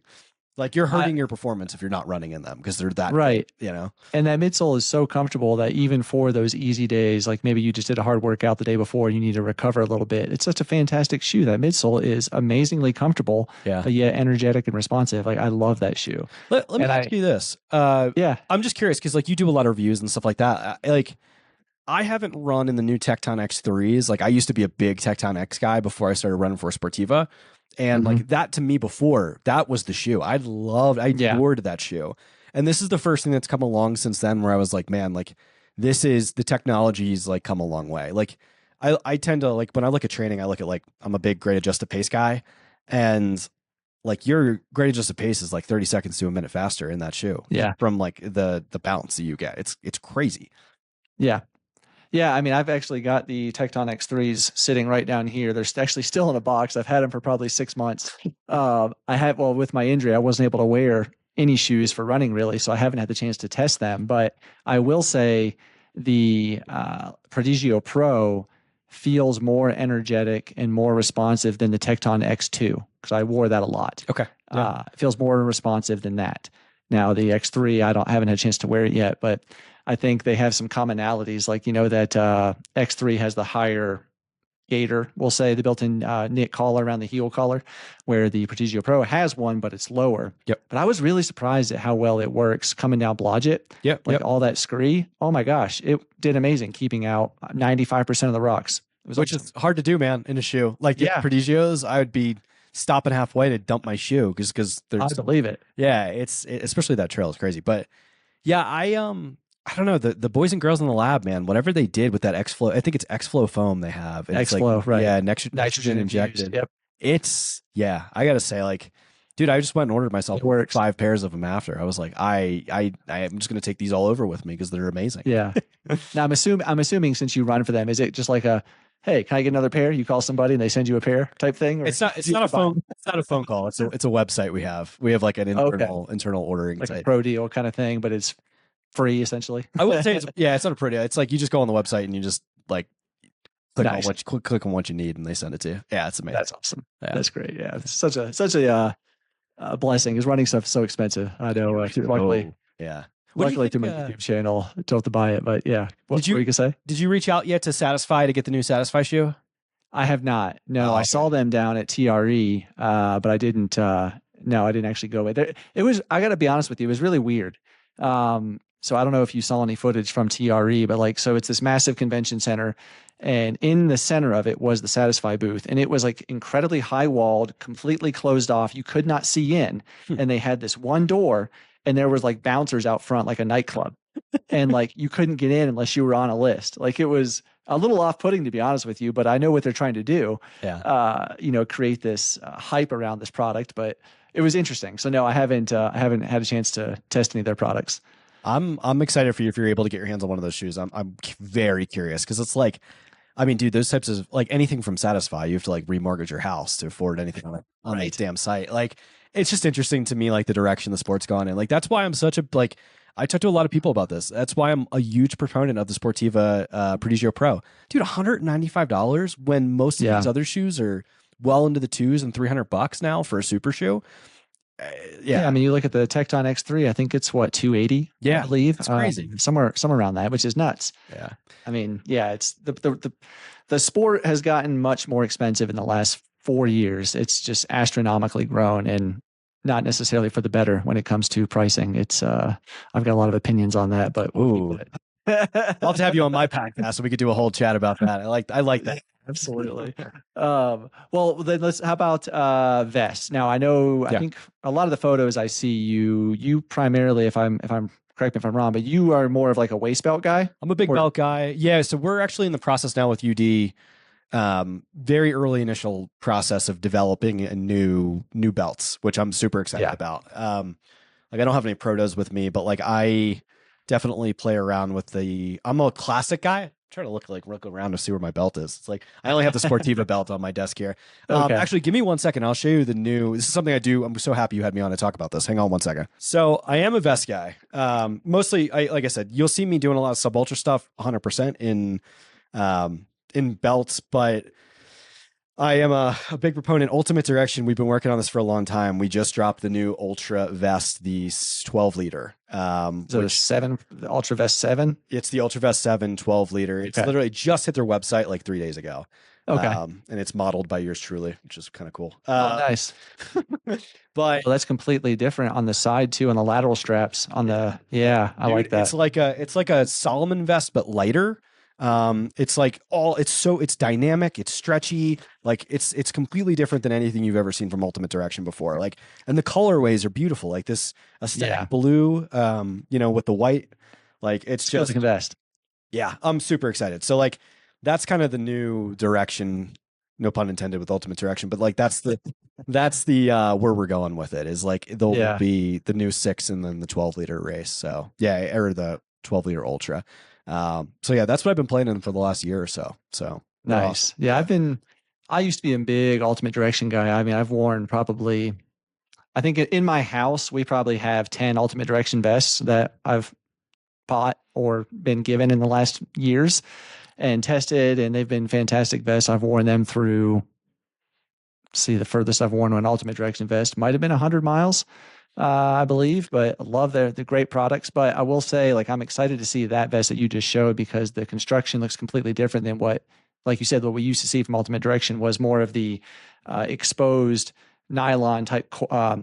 Like you're hurting your performance if you're not running in them because they're that right. Good, And that midsole is so comfortable that even for those easy days, like maybe you just did a hard workout the day before, you need to recover a little bit. It's such a fantastic shoe. That midsole is amazingly comfortable, but yet energetic and responsive. Like I love that shoe. Let me ask you this. I'm just curious because like you do a lot of reviews and stuff like that. Like I haven't run in the new Tecton X3s. Like I used to be a big Tecton X guy before I started running for Sportiva. And like that to me before, that was the shoe. I adored that shoe. And this is the first thing that's come along since then where I was like, man, like the technology's like come a long way. Like I tend to like when I look at training, I look at like I'm a big grade adjusted pace guy. And like your grade adjusted pace is like 30 seconds to a minute faster in that shoe. Yeah. From like the bounce that you get. It's crazy. Yeah. Yeah, I mean, I've actually got the Tecton X3s sitting right down here. They're actually still in a box. I've had them for probably 6 months. With my injury, I wasn't able to wear any shoes for running really, so I haven't had the chance to test them. But I will say the Prodigio Pro feels more energetic and more responsive than the Tecton X2 because I wore that a lot. Okay. Yeah. It feels more responsive than that. Now the X3, haven't had a chance to wear it yet, but I think they have some commonalities, like, that X3 has the higher gaiter, we'll say, the built-in knit collar around the heel collar, where the Prodigio Pro has one, but it's lower. Yep. But I was really surprised at how well it works coming down Blodgett. Yep. All that scree. Oh my gosh, it did amazing, keeping out 95% of the rocks. Which is hard to do, man, in a shoe. Like the Prodigios, I would be stopping halfway to dump my shoe because there's. I believe it. Yeah, especially that trail is crazy. But yeah, I don't know, the boys and girls in the lab, man, whatever they did with that X-Flow, I think it's X-Flow foam they have. And X-Flow, like, right. Yeah, nitrogen injected. Yep. I got to say, like, dude, I just went and ordered myself 5 pairs of them after. I was like, I'm just going to take these all over with me because they're amazing. Yeah. Now, I'm assuming since you run for them, is it just like a, hey, can I get another pair? You call somebody and they send you a pair type thing? Or it's not a phone. It's not a phone call. It's a website we have. We have like an internal ordering like site. A pro deal kind of thing, but it's free essentially. I wouldn't say it's not a pro deal. It's like you just go on the website and you just like click on what you need and they send it to you. Yeah, it's amazing. That's awesome. Yeah. That's great. Yeah, it's such a blessing because running stuff is so expensive. I know. Luckily, luckily through my YouTube channel, don't have to buy it. But yeah, what were you gonna say? Did you reach out yet to Satisfy to get the new Satisfy shoe? I have not. No, Oh, I okay. saw them down at TRE, but I didn't. No, I didn't actually go away there. It was. I got to be honest with you. It was really weird. So I don't know if you saw any footage from TRE, but like, so it's this massive convention center, and in the center of it was the Satisfy booth, and it was like incredibly high walled, completely closed off. You could not see in, and they had this one door, and there was like bouncers out front, like a nightclub, and like you couldn't get in unless you were on a list. Like it was a little off-putting, to be honest with you, but I know what they're trying to do. Yeah. Create this hype around this product, but it was interesting. So no, I haven't had a chance to test any of their products. I'm excited for you if you're able to get your hands on one of those shoes. I'm very curious because it's like, I mean, dude, those types of like anything from Satisfy, you have to like remortgage your house to afford anything on that damn site. Like, it's just interesting to me, like the direction the sport's gone in. Like, that's why I'm such a like. I talk to a lot of people about this. That's why I'm a huge proponent of the Sportiva Prodigio Pro. Dude, $195 when most of these other shoes are well into the twos and $300 now for a super shoe. Yeah, I mean, you look at the Tecton X3. I think it's what, 280. Yeah, I believe it's crazy. Somewhere around that, which is nuts. Yeah, I mean, yeah, it's the sport has gotten much more expensive in the last 4 years. It's just astronomically grown, and not necessarily for the better when it comes to pricing. It's I've got a lot of opinions on that, but I'll have to have you on my podcast so we could do a whole chat about that. I like that. Absolutely. Well, then how about vests? Now I know, I think a lot of the photos I see you primarily, if I'm correct me if I'm wrong, but you are more of like a waist belt guy. I'm a big belt guy. Yeah. So we're actually in the process now with UD, very early initial process of developing a new belts, which I'm super excited about. Like I don't have any protos with me, but like I definitely play around with I'm a classic guy. I'm trying to look around to see where my belt is. It's like I only have the Sportiva belt on my desk here. Actually, give me 1 second. I'll show you the new. This is something I do. I'm so happy you had me on to talk about this. Hang on 1 second. So I am a vest guy. Mostly, like I said, you'll see me doing a lot of sub ultra stuff, 100% in belts, but I am a big proponent. Ultimate Direction, we've been working on this for a long time. We just dropped the new Ultra Vest, the 12 liter. So the Ultra Vest 7? It's the Ultra Vest 7 12 liter. It's literally just hit their website like 3 days ago. Okay. And it's modeled by yours truly, which is kind of cool. Nice. But that's completely different on the side too, on the lateral straps. I like that. It's like a Solomon vest, but lighter. It's dynamic, it's stretchy, like it's completely different than anything you've ever seen from Ultimate Direction before. Like, and the colorways are beautiful, like this aesthetic blue, with the white, like it's just like a vest. Yeah, I'm super excited. So like, that's kind of the new direction, no pun intended with Ultimate Direction, but like that's the where we're going with it is like there'll be the new 6 and then the 12 liter race. So yeah, or the 12 liter ultra. So yeah, that's what I've been playing in for the last year or so. So nice. Yeah, I used to be a big Ultimate Direction guy. I mean, I've worn probably, I think in my house, we probably have 10 Ultimate Direction vests that I've bought or been given in the last years and tested, and they've been fantastic vests. I've worn them through, the furthest I've worn an Ultimate Direction vest might have been 100 miles. I believe, but I love the great products. But I will say, like, I'm excited to see that vest that you just showed because the construction looks completely different than what, like you said, what we used to see from Ultimate Direction was more of the exposed nylon type. I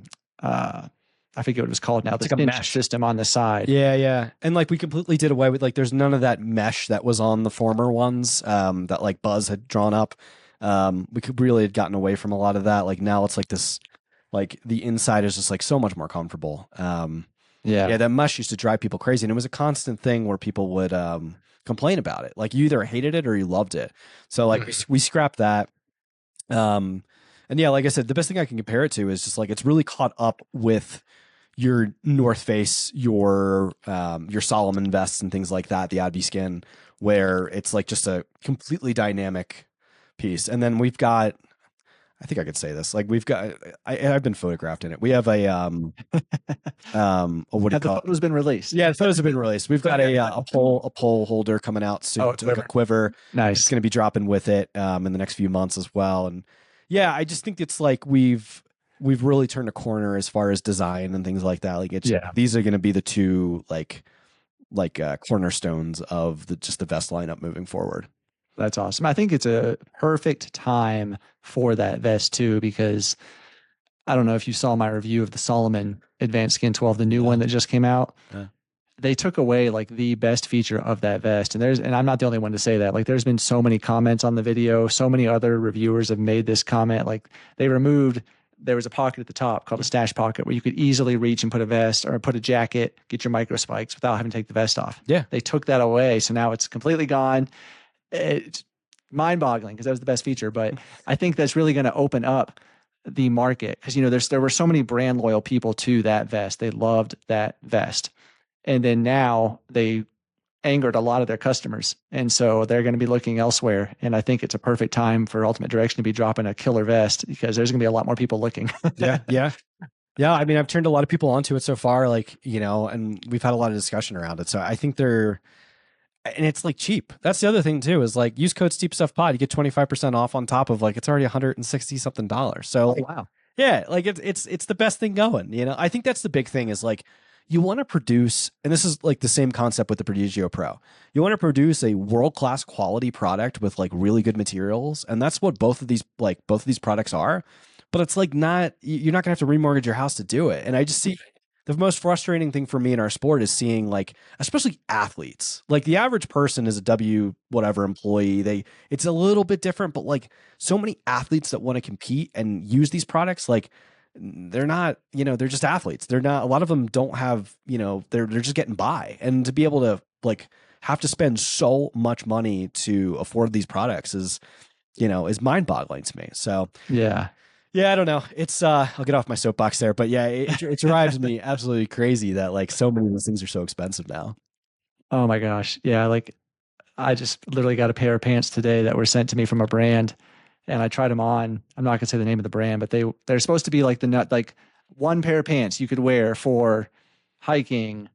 forget what it was called now. It's like a mesh system on the side. Yeah. And like we completely did away with, like, there's none of that mesh that was on the former ones that like Buzz had drawn up. We could really had gotten away from a lot of that. Like now it's like this. Like the inside is just like so much more comfortable. That mesh used to drive people crazy, and it was a constant thing where people would complain about it. Like you either hated it or you loved it. So like we scrapped that. And yeah, like I said, the best thing I can compare it to is just like it's really caught up with your North Face, your Solomon vests and things like that, the Adby Skin, where it's like just a completely dynamic piece. And then we've got, I think I could say this. Like we've got, I've been photographed in it. We have a, what do you call it? The photos been released? Yeah, the photos have been released. We've got a pole holder coming out soon. Oh, it's like a quiver. Nice. It's going to be dropping with it in the next few months as well. And yeah, I just think it's like we've really turned a corner as far as design and things like that. Like these are going to be the two like cornerstones of the vest lineup moving forward. That's awesome. I think it's a perfect time for that vest too, because I don't know if you saw my review of the Solomon Advanced Skin 12, the new one that just came out. They took away like the best feature of that vest. And I'm not the only one to say that. Like there's been so many comments on the video. So many other reviewers have made this comment. Like there was a pocket at the top called a stash pocket where you could easily reach and put a vest or put a jacket, get your micro spikes without having to take the vest off. Yeah. They took that away. So now it's completely gone. It's mind boggling because that was the best feature. But I think that's really going to open up the market because, there were so many brand loyal people to that vest. They loved that vest. And then now they angered a lot of their customers. And so they're going to be looking elsewhere. And I think it's a perfect time for Ultimate Direction to be dropping a killer vest because there's going to be a lot more people looking. Yeah. I mean, I've turned a lot of people onto it so far, like, and we've had a lot of discussion around it. So I think and it's like cheap. That's the other thing too, is like use code SteepStuffPod. You get 25% off on top of like, it's already $160 something. So wow. Yeah. Like it's the best thing going, I think that's the big thing is like, you want to produce, and this is like the same concept with the Prodigio Pro. You want to produce a world-class quality product with like really good materials. And that's what both of these products are. But it's like you're not gonna have to remortgage your house to do it. And I just see the most frustrating thing for me in our sport is seeing like, especially athletes, like the average person is a W whatever employee. It's a little bit different, but like so many athletes that want to compete and use these products, like they're not, they're just athletes. They're not, a lot of them don't have, they're just getting by. And to be able to like have to spend so much money to afford these products is mind boggling to me. So yeah, I don't know. It's I'll get off my soapbox there, but yeah, it drives me absolutely crazy that like so many of these things are so expensive now. Oh my gosh. Yeah. Like I just literally got a pair of pants today that were sent to me from a brand. And I tried them on. I'm not gonna say the name of the brand, but they're supposed to be like like one pair of pants you could wear for hiking,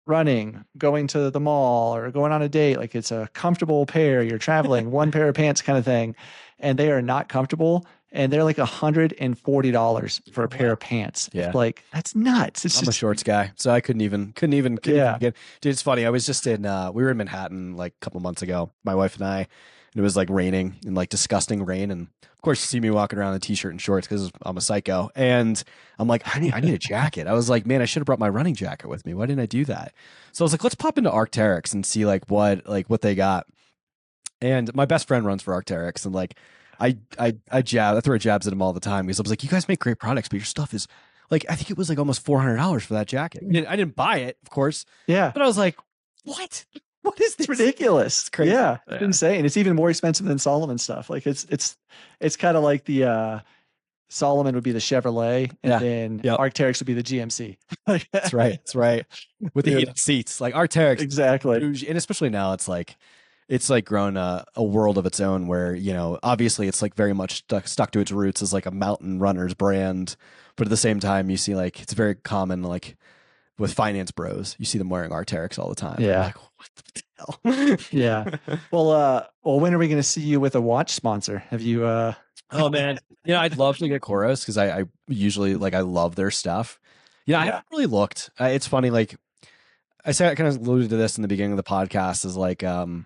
running, going to the mall, or going on a date. Like it's a comfortable pair. You're traveling, one pair of pants kind of thing. And they are not comfortable. And they're like $140 for a pair of pants. Yeah. Like that's nuts. I'm a shorts guy, so I couldn't even get. Dude, it's funny. I was just we were in Manhattan like a couple months ago, my wife and I. And it was like raining and like disgusting rain. And of course you see me walking around in a t-shirt and shorts because I'm a psycho. And I'm like, I need a jacket. I was like, man, I should have brought my running jacket with me. Why didn't I do that? So I was like, let's pop into Arc'teryx and see like what they got. And my best friend runs for Arc'teryx. And like, I throw jabs at him all the time because I was like, you guys make great products, but your stuff is like, I think it was like almost $400 for that jacket. I didn't buy it, of course. Yeah. But I was like, what? What is this? It's ridiculous. It's crazy. Yeah, it's insane. It's even more expensive than Solomon stuff. Like it's kind of like the Solomon would be the Chevrolet, and then Arc'teryx would be the GMC. That's right. With the heated seats, like Arc'teryx, exactly. And especially now, it's like grown a world of its own. Where obviously, it's like very much stuck to its roots as like a mountain runners brand, but at the same time, you see like it's very common like. With finance bros, you see them wearing Arc'teryx all the time. Yeah. Like, what the hell? Yeah. Well, when are we going to see you with a watch sponsor? Have you? Oh man, I'd love to get Koros because I usually like I love their stuff. I haven't really looked. It's funny, like I kind of alluded to this in the beginning of the podcast. Is like the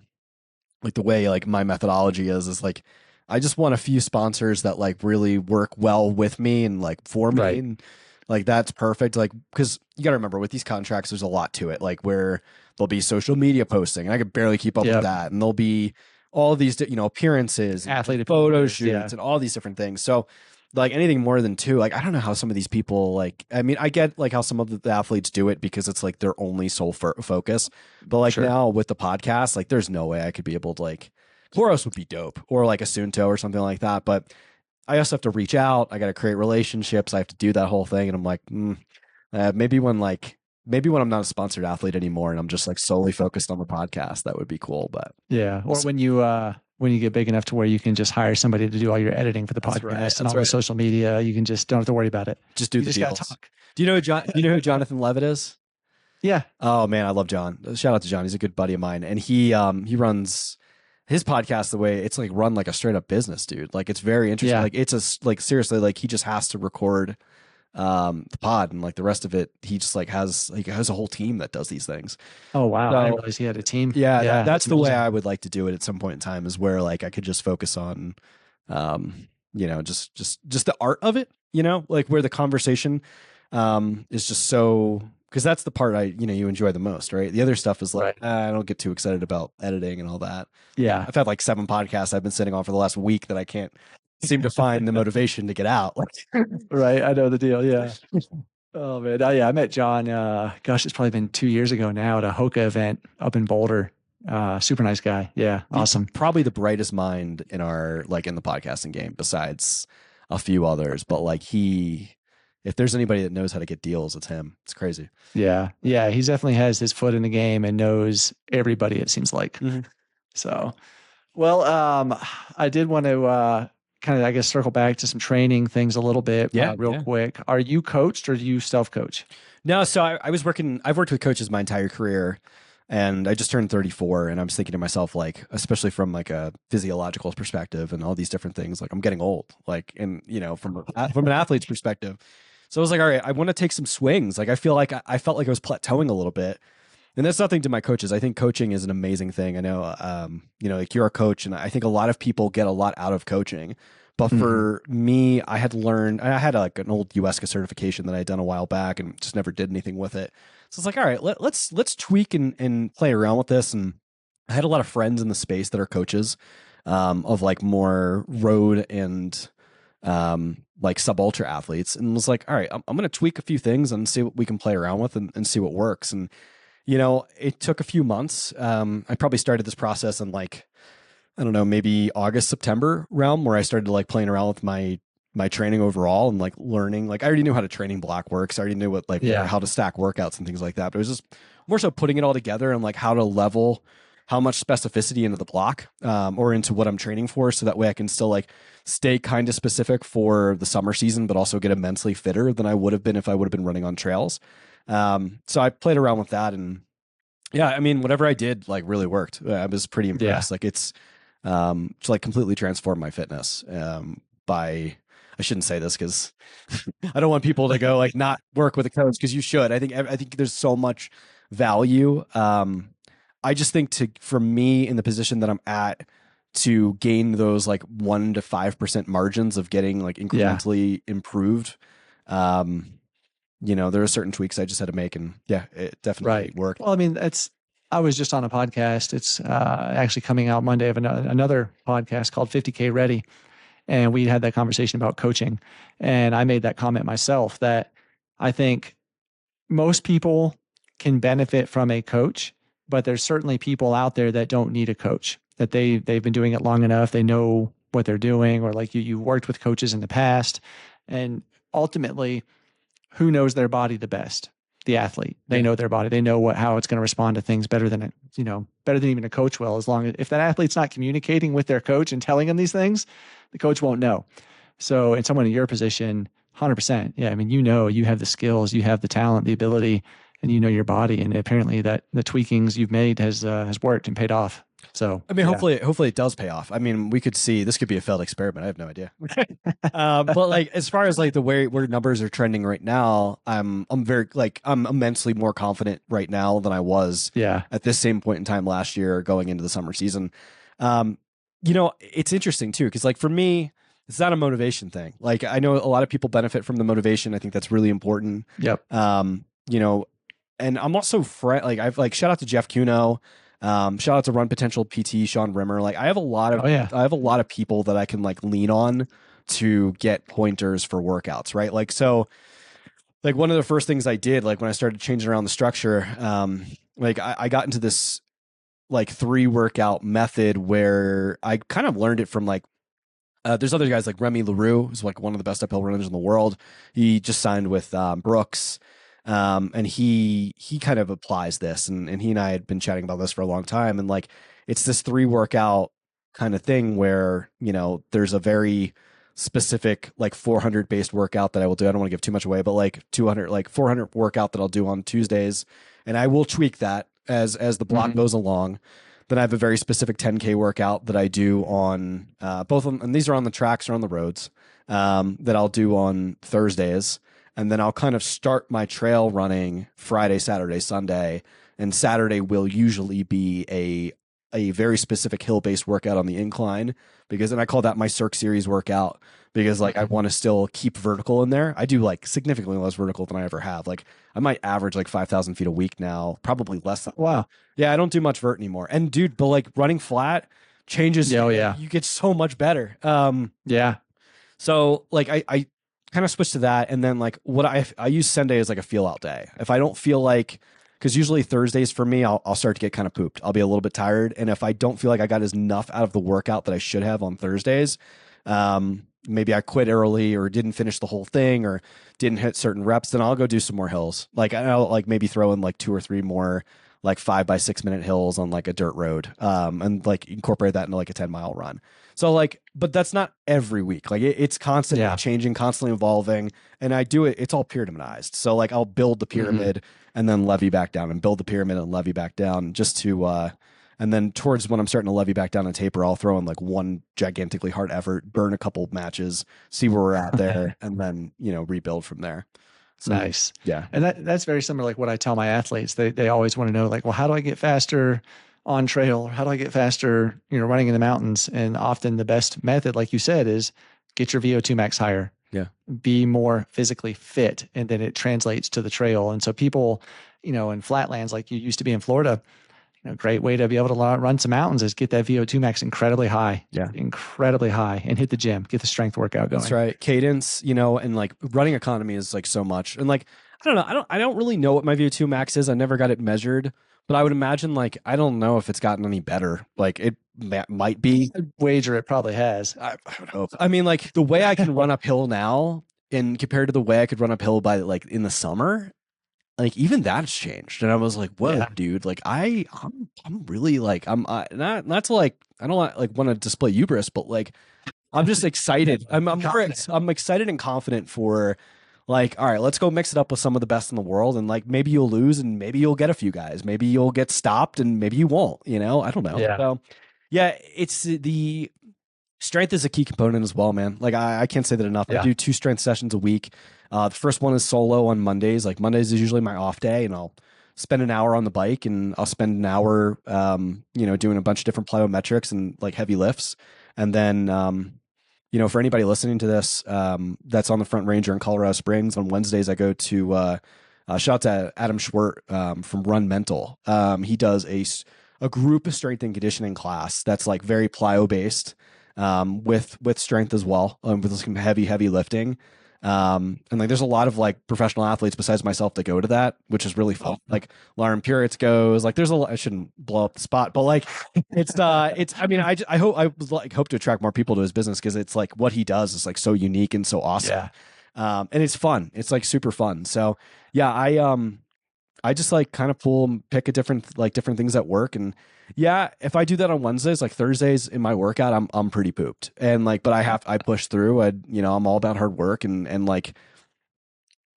way like my methodology is like I just want a few sponsors that like really work well with me and like for me. Right. And, like that's perfect. Like, because you got to remember with these contracts, there's a lot to it. Like where there'll be social media posting, and I could barely keep up with that. And there'll be all these, appearances, athlete photo shoots, and all these different things. So, like anything more than two, like I don't know how some of these people like. I mean, I get like how some of the athletes do it because it's like their only sole focus. But like now with the podcast, like there's no way I could be able to like. Koros would be dope, or like Asunto or something like that, but. I also have to reach out. I got to create relationships. I have to do that whole thing. And I'm like, maybe when I'm not a sponsored athlete anymore and I'm just like solely focused on the podcast, that would be cool. But yeah. Or when you get big enough to where you can just hire somebody to do all your editing for the podcast and all the social media, you can just don't have to worry about it. Just do the deals. Talk. Do you know who Jonathan Levitt is? Yeah. Oh man, I love John. Shout out to John. He's a good buddy of mine. And he runs his podcast the way it's like run like a straight up business, dude. Like it's very interesting. Yeah. Like it's seriously, like he just has to record the pod, and like the rest of it, he just like has a whole team that does these things. Oh, wow. I didn't So realize he had a team. yeah, that's the way amazing. I would like to do it at some point in time, is where like I could just focus on, just the art of it, like where the conversation, is just so, because that's the part you enjoy the most, right? The other stuff is like, I don't get too excited about editing and all that. Yeah. I've had like 7 podcasts I've been sitting on for the last week that I can't seem to find the motivation to get out. Right. I know the deal. Yeah. Oh man. Oh, yeah. I met John, it's probably been 2 years ago now at a Hoka event up in Boulder. Super nice guy. Yeah. Awesome. Probably the brightest mind in in the podcasting game, besides a few others. But like if there's anybody that knows how to get deals, it's him. It's crazy. Yeah. Yeah. He definitely has his foot in the game and knows everybody, it seems like. Mm-hmm. So, well, I did want to, kind of, I guess, circle back to some training things a little bit, real quick. Are you coached or do you self-coach? No, so I've worked with coaches my entire career, and I just turned 34, and I was thinking to myself, like, especially from like a physiological perspective and all these different things, like I'm getting old, like, and from an athlete's perspective. So I was like, all right, I want to take some swings. Like I felt like I was plateauing a little bit. And that's nothing to my coaches. I think coaching is an amazing thing. I know, like you're a coach, and I think a lot of people get a lot out of coaching. But for me, I had learned, I had like an old USCA certification that I had done a while back and just never did anything with it. So it's like, all right, let's tweak and play around with this. And I had a lot of friends in the space that are coaches, of like more road and like sub ultra athletes, and was like, all right, I'm going to tweak a few things and see what we can play around with and see what works. And it took a few months. I probably started this process in like, I don't know, maybe August, September realm, where I started like playing around with my training overall and like learning. Like I already knew how to training block works. I already knew how to stack workouts and things like that. But it was just more so putting it all together and like how to level how much specificity into the block, or into what I'm training for. So that way I can still like stay kind of specific for the summer season, but also get immensely fitter than I would have been if I would have been running on trails. So I played around with that, and yeah, I mean, whatever I did like really worked. I was pretty impressed. Like it's, to like completely transform my fitness, I shouldn't say this because I don't want people to go like not work with a coach, because you should. I think there's so much value. I just think for me in the position that I'm at, to gain those like 1 to 5% margins of getting like incrementally improved, there are certain tweaks I just had to make, and it definitely worked. Well, I mean, I was just on a podcast. It's actually coming out Monday of another podcast called 50K Ready. And we had that conversation about coaching. And I made that comment myself that I think most people can benefit from a coach, but there's certainly people out there that don't need a coach, that they've been doing it long enough. They know what they're doing, or like you worked with coaches in the past. And ultimately, who knows their body the best? The athlete. They know their body. They know how it's going to respond to things better than even a coach will. As long as if that athlete's not communicating with their coach and telling them these things, the coach won't know. So in someone in your position, 100%. Yeah. I mean, you have the skills, you have the talent, the ability, and you know your body. And apparently that the tweakings you've made has worked and paid off. So, I mean, hopefully it does pay off. I mean, we could see this could be a failed experiment. I have no idea. But like, as far as like the way where numbers are trending right now, I'm immensely more confident right now than I was at this same point in time last year going into the summer season. It's interesting too, because like for me, it's not a motivation thing. Like I know a lot of people benefit from the motivation. I think that's really important. Yep. And I'm also I've like shout out to Jeff Kuno. Shout out to Run Potential PT, Sean Rimmer. Like I have a lot of people that I can like lean on to get pointers for workouts, right? Like, so like one of the first things I did, like when I started changing around the structure, like I got into this like 3 workout method where I kind of learned it from like, there's other guys like Remy LaRue, who's like one of the best uphill runners in the world. He just signed with Brooks. And he kind of applies this, and he and I had been chatting about this for a long time. And like, it's this 3 workout kind of thing where, there's a very specific, like 400 based workout that I will do. I don't want to give too much away, but like 400 workout that I'll do on Tuesdays. And I will tweak that as the block goes along. Then I have a very specific 10K workout that I do on, both of them. And these are on the tracks or on the roads, that I'll do on Thursdays. and then I'll kind of start my trail running Friday, Saturday, Sunday, and Saturday will usually be a very specific hill-based workout on the incline, because and I call that my Cirque series workout, because like I want to still keep vertical in there. I do like significantly less vertical than I ever have. Like I might average like 5,000 feet a week now, probably less than. Wow. Yeah, I don't do much vert anymore. And dude, but like running flat changes. Oh, yeah. You get so much better. Yeah. So like I kind of switched to that, and then like what I use Sunday as like a feel out day. If I don't feel like, because usually Thursdays for me, I'll start to get kind of pooped. I'll be a little bit tired, and if I don't feel like I got enough out of the workout that I should have on Thursdays, maybe I quit early or didn't finish the whole thing or didn't hit certain reps, then I'll go do some more hills. Like I'll like maybe throw in like 2 or 3 more like 5 by 6 minute hills on like a dirt road, and like incorporate that into like a 10-mile run. So like, but that's not every week. Like it's constantly changing, constantly evolving, and I do it. It's all pyramidized. So like I'll build the pyramid and then levy back down, and build the pyramid and levy back down, just to and then towards when I'm starting to levy back down and taper, I'll throw in like one gigantically hard effort, burn a couple matches, see where we're at there, and then rebuild from there. So, nice. Yeah. And that's very similar, like what I tell my athletes. They always want to know, like, well, how do I get faster on trail? Or how do I get faster, running in the mountains? And often the best method, like you said, is get your VO2 max higher. Yeah. Be more physically fit. And then it translates to the trail. And so people, in flatlands, like you used to be in Florida, a great way to be able to run some mountains is get that VO2 max incredibly high. Yeah. Incredibly high, and hit the gym, get the strength workout going. That's right. Cadence, and like running economy is like so much. And like, I don't know. I don't really know what my VO2 max is. I never got it measured, but I would imagine like, I don't know if it's gotten any better. Like it might be. I'd wager it probably has. I would hope. I mean, like the way I can run uphill now and compared to the way I could run uphill by like in the summer, like even that's changed. And I was like, whoa, dude, like I'm really like, I'm not to like, I don't want to display hubris, but like, I'm just excited. I'm excited and confident for like, all right, let's go mix it up with some of the best in the world. And like, maybe you'll lose and maybe you'll get a few guys, maybe you'll get stopped and maybe you won't, I don't know. Yeah. So yeah, it's the strength is a key component as well, man. Like I can't say that enough. I do 2 strength sessions a week. The first one is solo on Mondays. Like Mondays is usually my off day, and I'll spend an hour on the bike, and I'll spend an hour, doing a bunch of different plyometrics and like heavy lifts. And then, for anybody listening to this, that's on the Front Ranger in Colorado Springs, on Wednesdays, I go to, shout out to Adam Schwert, from Run Mental. He does a group strength and conditioning class that's like very plyo based, with strength as well, with some heavy lifting. And like there's a lot of like professional athletes besides myself that go to that, which is really fun. Like Lauren Puritz goes, like there's I shouldn't blow up the spot, but like it's I mean, I hope to attract more people to his business, because it's like what he does is like so unique and so awesome. And it's fun. It's like super fun. So yeah, I just like kind of pick a different things that work. And yeah, if I do that on Wednesdays, like Thursdays in my workout, I'm pretty pooped. And like, but I push through. I'm all about hard work, and like,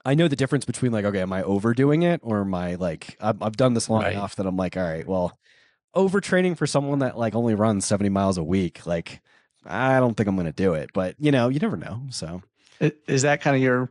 I know the difference between like, okay, am I overdoing it, or am I like, I've done this long enough that I'm like, all right, well, overtraining for someone that like only runs 70 miles a week, like, I don't think I'm going to do it, but you never know. So is that kind of your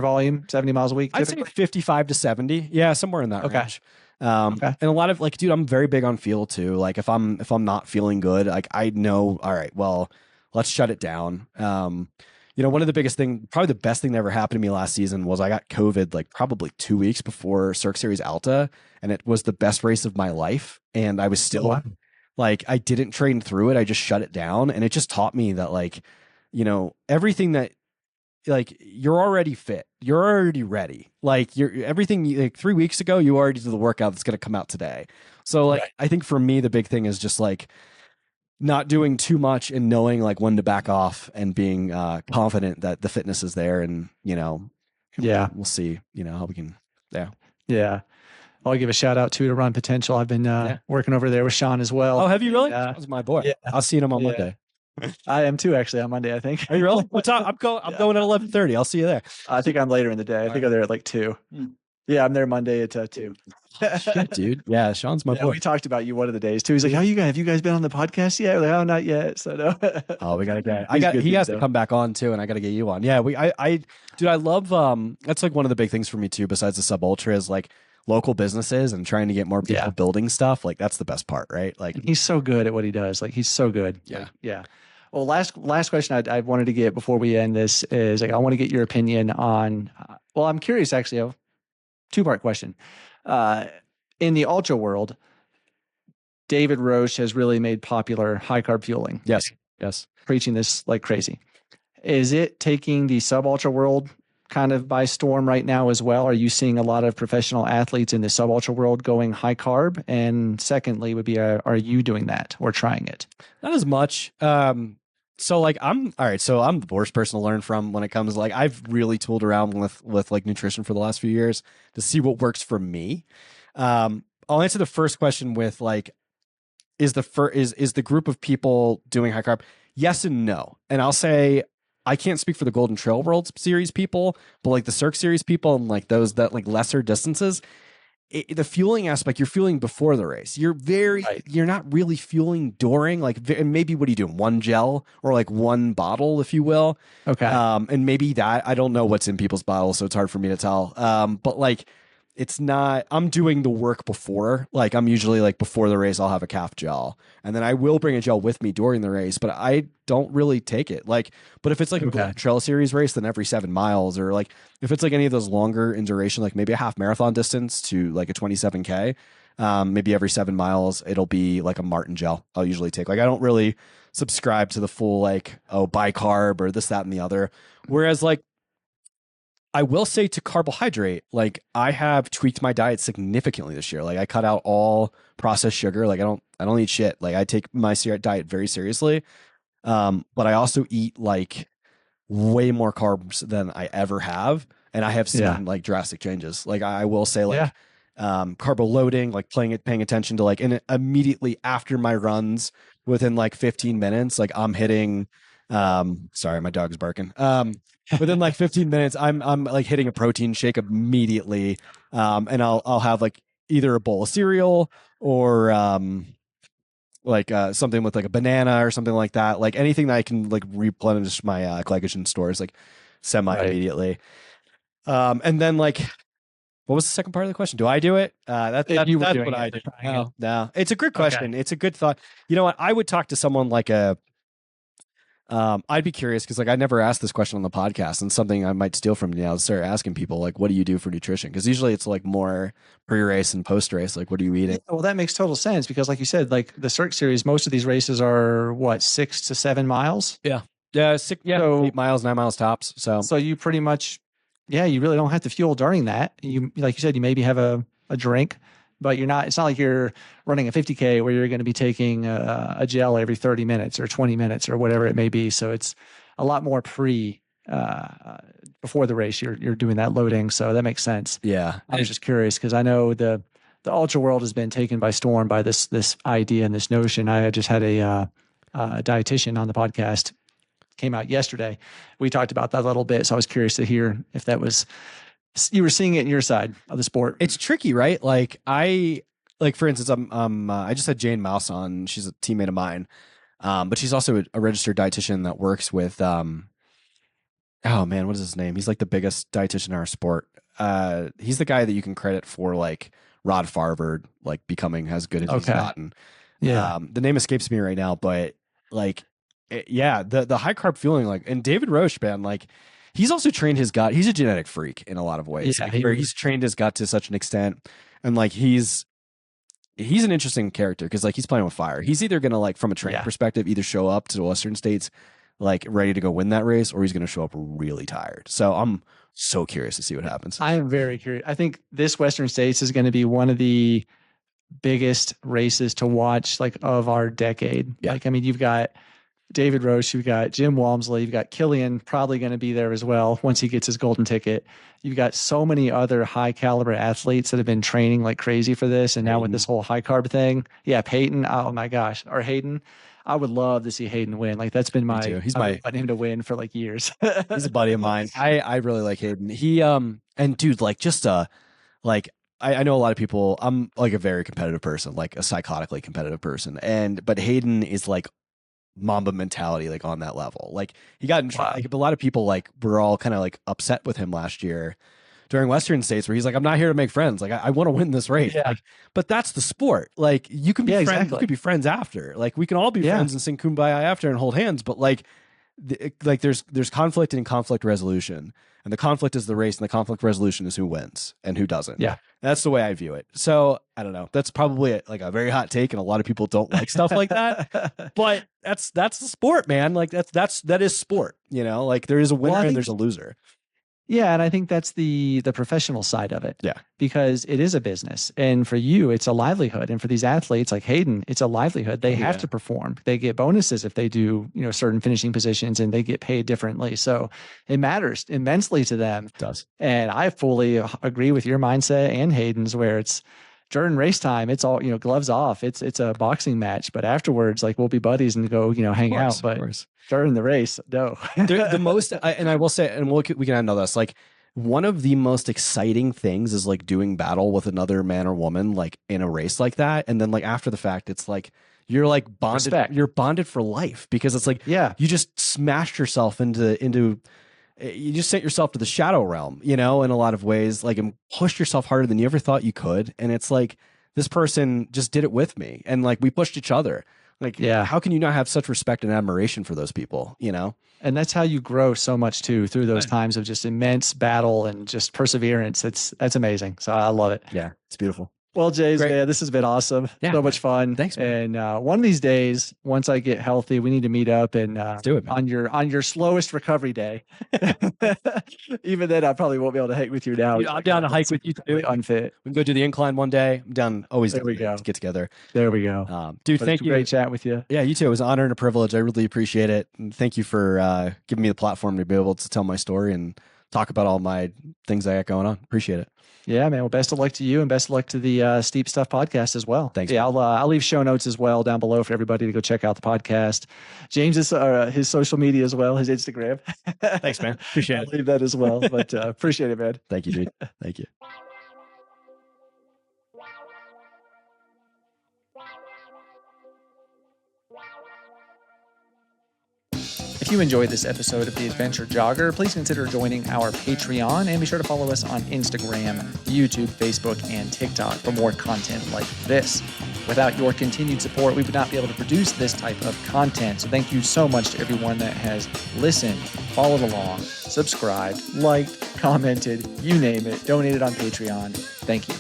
volume, 70 miles a week? Typically? I'd say 55 to 70. Yeah, somewhere in that range. And a lot of like, dude, I'm very big on feel too. Like if I'm not feeling good, like I know, all right, well, let's shut it down. One of the biggest thing, probably the best thing that ever happened to me last season was I got COVID like probably 2 weeks before Cirque Series Alta, and it was the best race of my life. And I was still like, I didn't train through it. I just shut it down. And it just taught me that like, everything that, like you're already fit, you're already ready. Like everything like 3 weeks ago, you already did the workout that's going to come out today. So like, I think for me, the big thing is just like not doing too much and knowing like when to back off, and being confident that the fitness is there. And, we'll see, how we can. Yeah. I'll give a shout out to Run Potential. I've been working over there with Sean as well. Oh, have you really? That was my boy. Yeah. I'll see him on Monday. I am too, actually, on Monday, I think. Are you really? What's up? I'm going at 11:30. I'll see you there. I think I'm later in the day. I think I'm there at like 2. Yeah, I'm there Monday at 2. Shit, dude. Yeah, Sean's my Yeah, boy. we talked about you one of the days too. He's like, "How you guys? Have you guys been on the podcast yet?" We're like, "Oh, not yet." So no. Oh, we gotta get. He's a good He dude, has though. to come back on too, and I gotta get you on. Yeah, dude, I love. That's like one of the big things for me too. Besides the sub ultra, is like local businesses and trying to get more people Yeah. building stuff. Like that's the best part, right? Like He's so good at what he does. Like he's so good. Yeah. Like, yeah. Well, last question I wanted to get before we end this is like I want to get your opinion on. Well, I'm curious actually. A 2-part question. In the ultra world, David Roche has really made popular high carb fueling. yes, yes. Preaching this like crazy. Is it taking the sub ultra world kind of by storm right now as well? Are you seeing a lot of professional athletes in the sub ultra world going high carb? And secondly, would be, are you doing that or trying it? Not as much. So like I'm all right. So I'm the worst person to learn from when it comes like I've really tooled around with like nutrition for the last few years to see what works for me. I'll answer the first question with like, is the group of people doing high carb? Yes and no. And I'll say I can't speak for the Golden Trail World Series people, but like the Cirque Series people and like those that like lesser distances. The fueling aspect, you're fueling before the race. You're not really fueling during, like, and maybe what are you doing? One gel or like one bottle, if you will. Okay. And maybe that, I don't know what's in people's bottles, so it's hard for me to tell. But like, it's not, I'm doing the work before, like I'm usually like before the race, I'll have a calf gel and then I will bring a gel with me during the race, but I don't really take it. Like, but if it's like a trail series race, then every 7 miles, or like if it's like any of those longer in duration, like maybe a half marathon distance to like a 27K, maybe every 7 miles, it'll be like a Martin gel I'll usually take. Like, I don't really subscribe to the full, like, oh, bicarb or this, that, and the other. Whereas like, I will say to carbohydrate, like I have tweaked my diet significantly this year. Like I cut out all processed sugar. Like I don't eat shit. Like I take my diet very seriously. But I also eat like way more carbs than I ever have. And I have seen like drastic changes. Like I will say like, carbo loading, like paying attention to like, and immediately after my runs within like 15 minutes, like I'm hitting, sorry, my dog's barking. Within like 15 minutes, I'm like hitting a protein shake immediately. And I'll have like either a bowl of cereal or something with like a banana or something like that. Like anything that I can like replenish my glycogen stores like semi immediately. And then like, what was the second part of the question? Do I do it? That's what I do. No, it's a good question. Okay. It's a good thought. You know what? I would talk to someone like I'd be curious because like I never asked this question on the podcast, and something I might steal from you now is start asking people like, what do you do for nutrition? Because usually it's like more pre-race and post-race. Like, what are you eating? Well, that makes total sense because like you said, like the Cirque Series, most of these races are what, 6 to 7 miles? Yeah. So, 8 miles, 9 miles tops. So you pretty much, you really don't have to fuel during that. You, like you said, you maybe have a drink, but it's not like you're running a 50K where you're going to be taking a gel every 30 minutes or 20 minutes or whatever it may be. So it's a lot more before the race, you're doing that loading. So that makes sense. Yeah. I was just curious because I know the ultra world has been taken by storm by this idea and this notion. I just had a dietitian on the podcast, came out yesterday. We talked about that a little bit. So I was curious to hear if that was, you were seeing it in your side of the sport. It's tricky, right? Like for instance, I just had Jane Mouse on. She's a teammate of mine. But she's also a registered dietitian that works with, oh man, what is his name? He's like the biggest dietitian in our sport. He's the guy that you can credit for like Rod Farvard, like becoming as good as he's gotten. Yeah. The name escapes me right now, but like, the high carb fueling, like, and David Roche, man, like, he's also trained his gut. He's a genetic freak in a lot of ways. Yeah, like, where he's trained his gut to such an extent, and like he's an interesting character because like he's playing with fire. He's either gonna like from a training perspective either show up to the Western States like ready to go win that race, or he's gonna show up really tired. So I'm so curious to see what happens. I am very curious. I think this Western States is going to be one of the biggest races to watch like of our decade. Yeah. Like, I mean, you've got David Roche, you've got Jim Walmsley, you've got Killian probably going to be there as well once he gets his golden ticket. You've got so many other high caliber athletes that have been training like crazy for this. And now with this whole high carb thing, Peyton, oh my gosh, or Hayden. I would love to see Hayden win. Like that's been He's my want him to win for like years. He's a buddy of mine. I really like Hayden. He and dude, like just like I know a lot of people. I'm like a very competitive person, like a psychotically competitive person, but Hayden is like Mamba mentality, like on that level. Like he got in like a lot of people like were all kind of like upset with him last year during Western States, where he's like, I'm not here to make friends. Like I want to win this race. Yeah. Like, but that's the sport. Like you can be friends. Exactly. You could be friends after. Like we can all be friends and sing Kumbaya after and hold hands. But like there's conflict and conflict resolution, and the conflict is the race, and the conflict resolution is who wins and who doesn't. Yeah, that's the way I view it. So I don't know. That's probably like a very hot take, and a lot of people don't like stuff like that. But that's the sport, man. Like that is sport. You know, like there is a winner and there's a loser. Yeah, and I think that's the professional side of it. Yeah. Because it is a business. And for you, it's a livelihood. And for these athletes like Hayden, it's a livelihood. They have to perform. They get bonuses if they do, certain finishing positions, and they get paid differently. So it matters immensely to them. It does. And I fully agree with your mindset and Hayden's, where it's during race time, it's all, gloves off. It's a boxing match, but afterwards, like we'll be buddies and go, hang out. But during the race, no. The most, and I will say, and we can end on this, like one of the most exciting things is like doing battle with another man or woman, like in a race like that. And then like after the fact, it's like, you're like bonded, you're bonded for life, because it's like, you just smashed yourself into, you just sent yourself to the shadow realm, in a lot of ways, like, and pushed yourself harder than you ever thought you could. And it's like, this person just did it with me, and like we pushed each other. Like, how can you not have such respect and admiration for those people, And that's how you grow so much too, through those times of just immense battle and just perseverance. That's amazing. So I love it. Yeah, it's beautiful. Well, James, man, this has been awesome. Yeah, so much fun. Thanks, man. And one of these days, once I get healthy, we need to meet up and do it, on your slowest recovery day. Even then, I probably won't be able to hike with you now. I'm down to hike with you. Really unfit. We can go do the incline one day. I'm down. Always there we go. To get together. There we go. Dude, thank you. Great chat with you. Yeah, you too. It was an honor and a privilege. I really appreciate it. And thank you for giving me the platform to be able to tell my story and talk about all my things I got going on. Appreciate it. Yeah, man. Well, best of luck to you, and best of luck to the Steep Stuff podcast as well. Thanks. Yeah, I'll leave show notes as well down below for everybody to go check out the podcast. James is his social media as well, his Instagram. Thanks, man. Appreciate it. I'll leave that as well, but appreciate it, man. Thank you, dude. Thank you. If you enjoyed this episode of The Adventure Jogger, please consider joining our Patreon, and be sure to follow us on Instagram, YouTube, Facebook, and TikTok for more content like this. Without your continued support, we would not be able to produce this type of content. So thank you so much to everyone that has listened, followed along, subscribed, liked, commented, you name it, donated on Patreon. Thank you.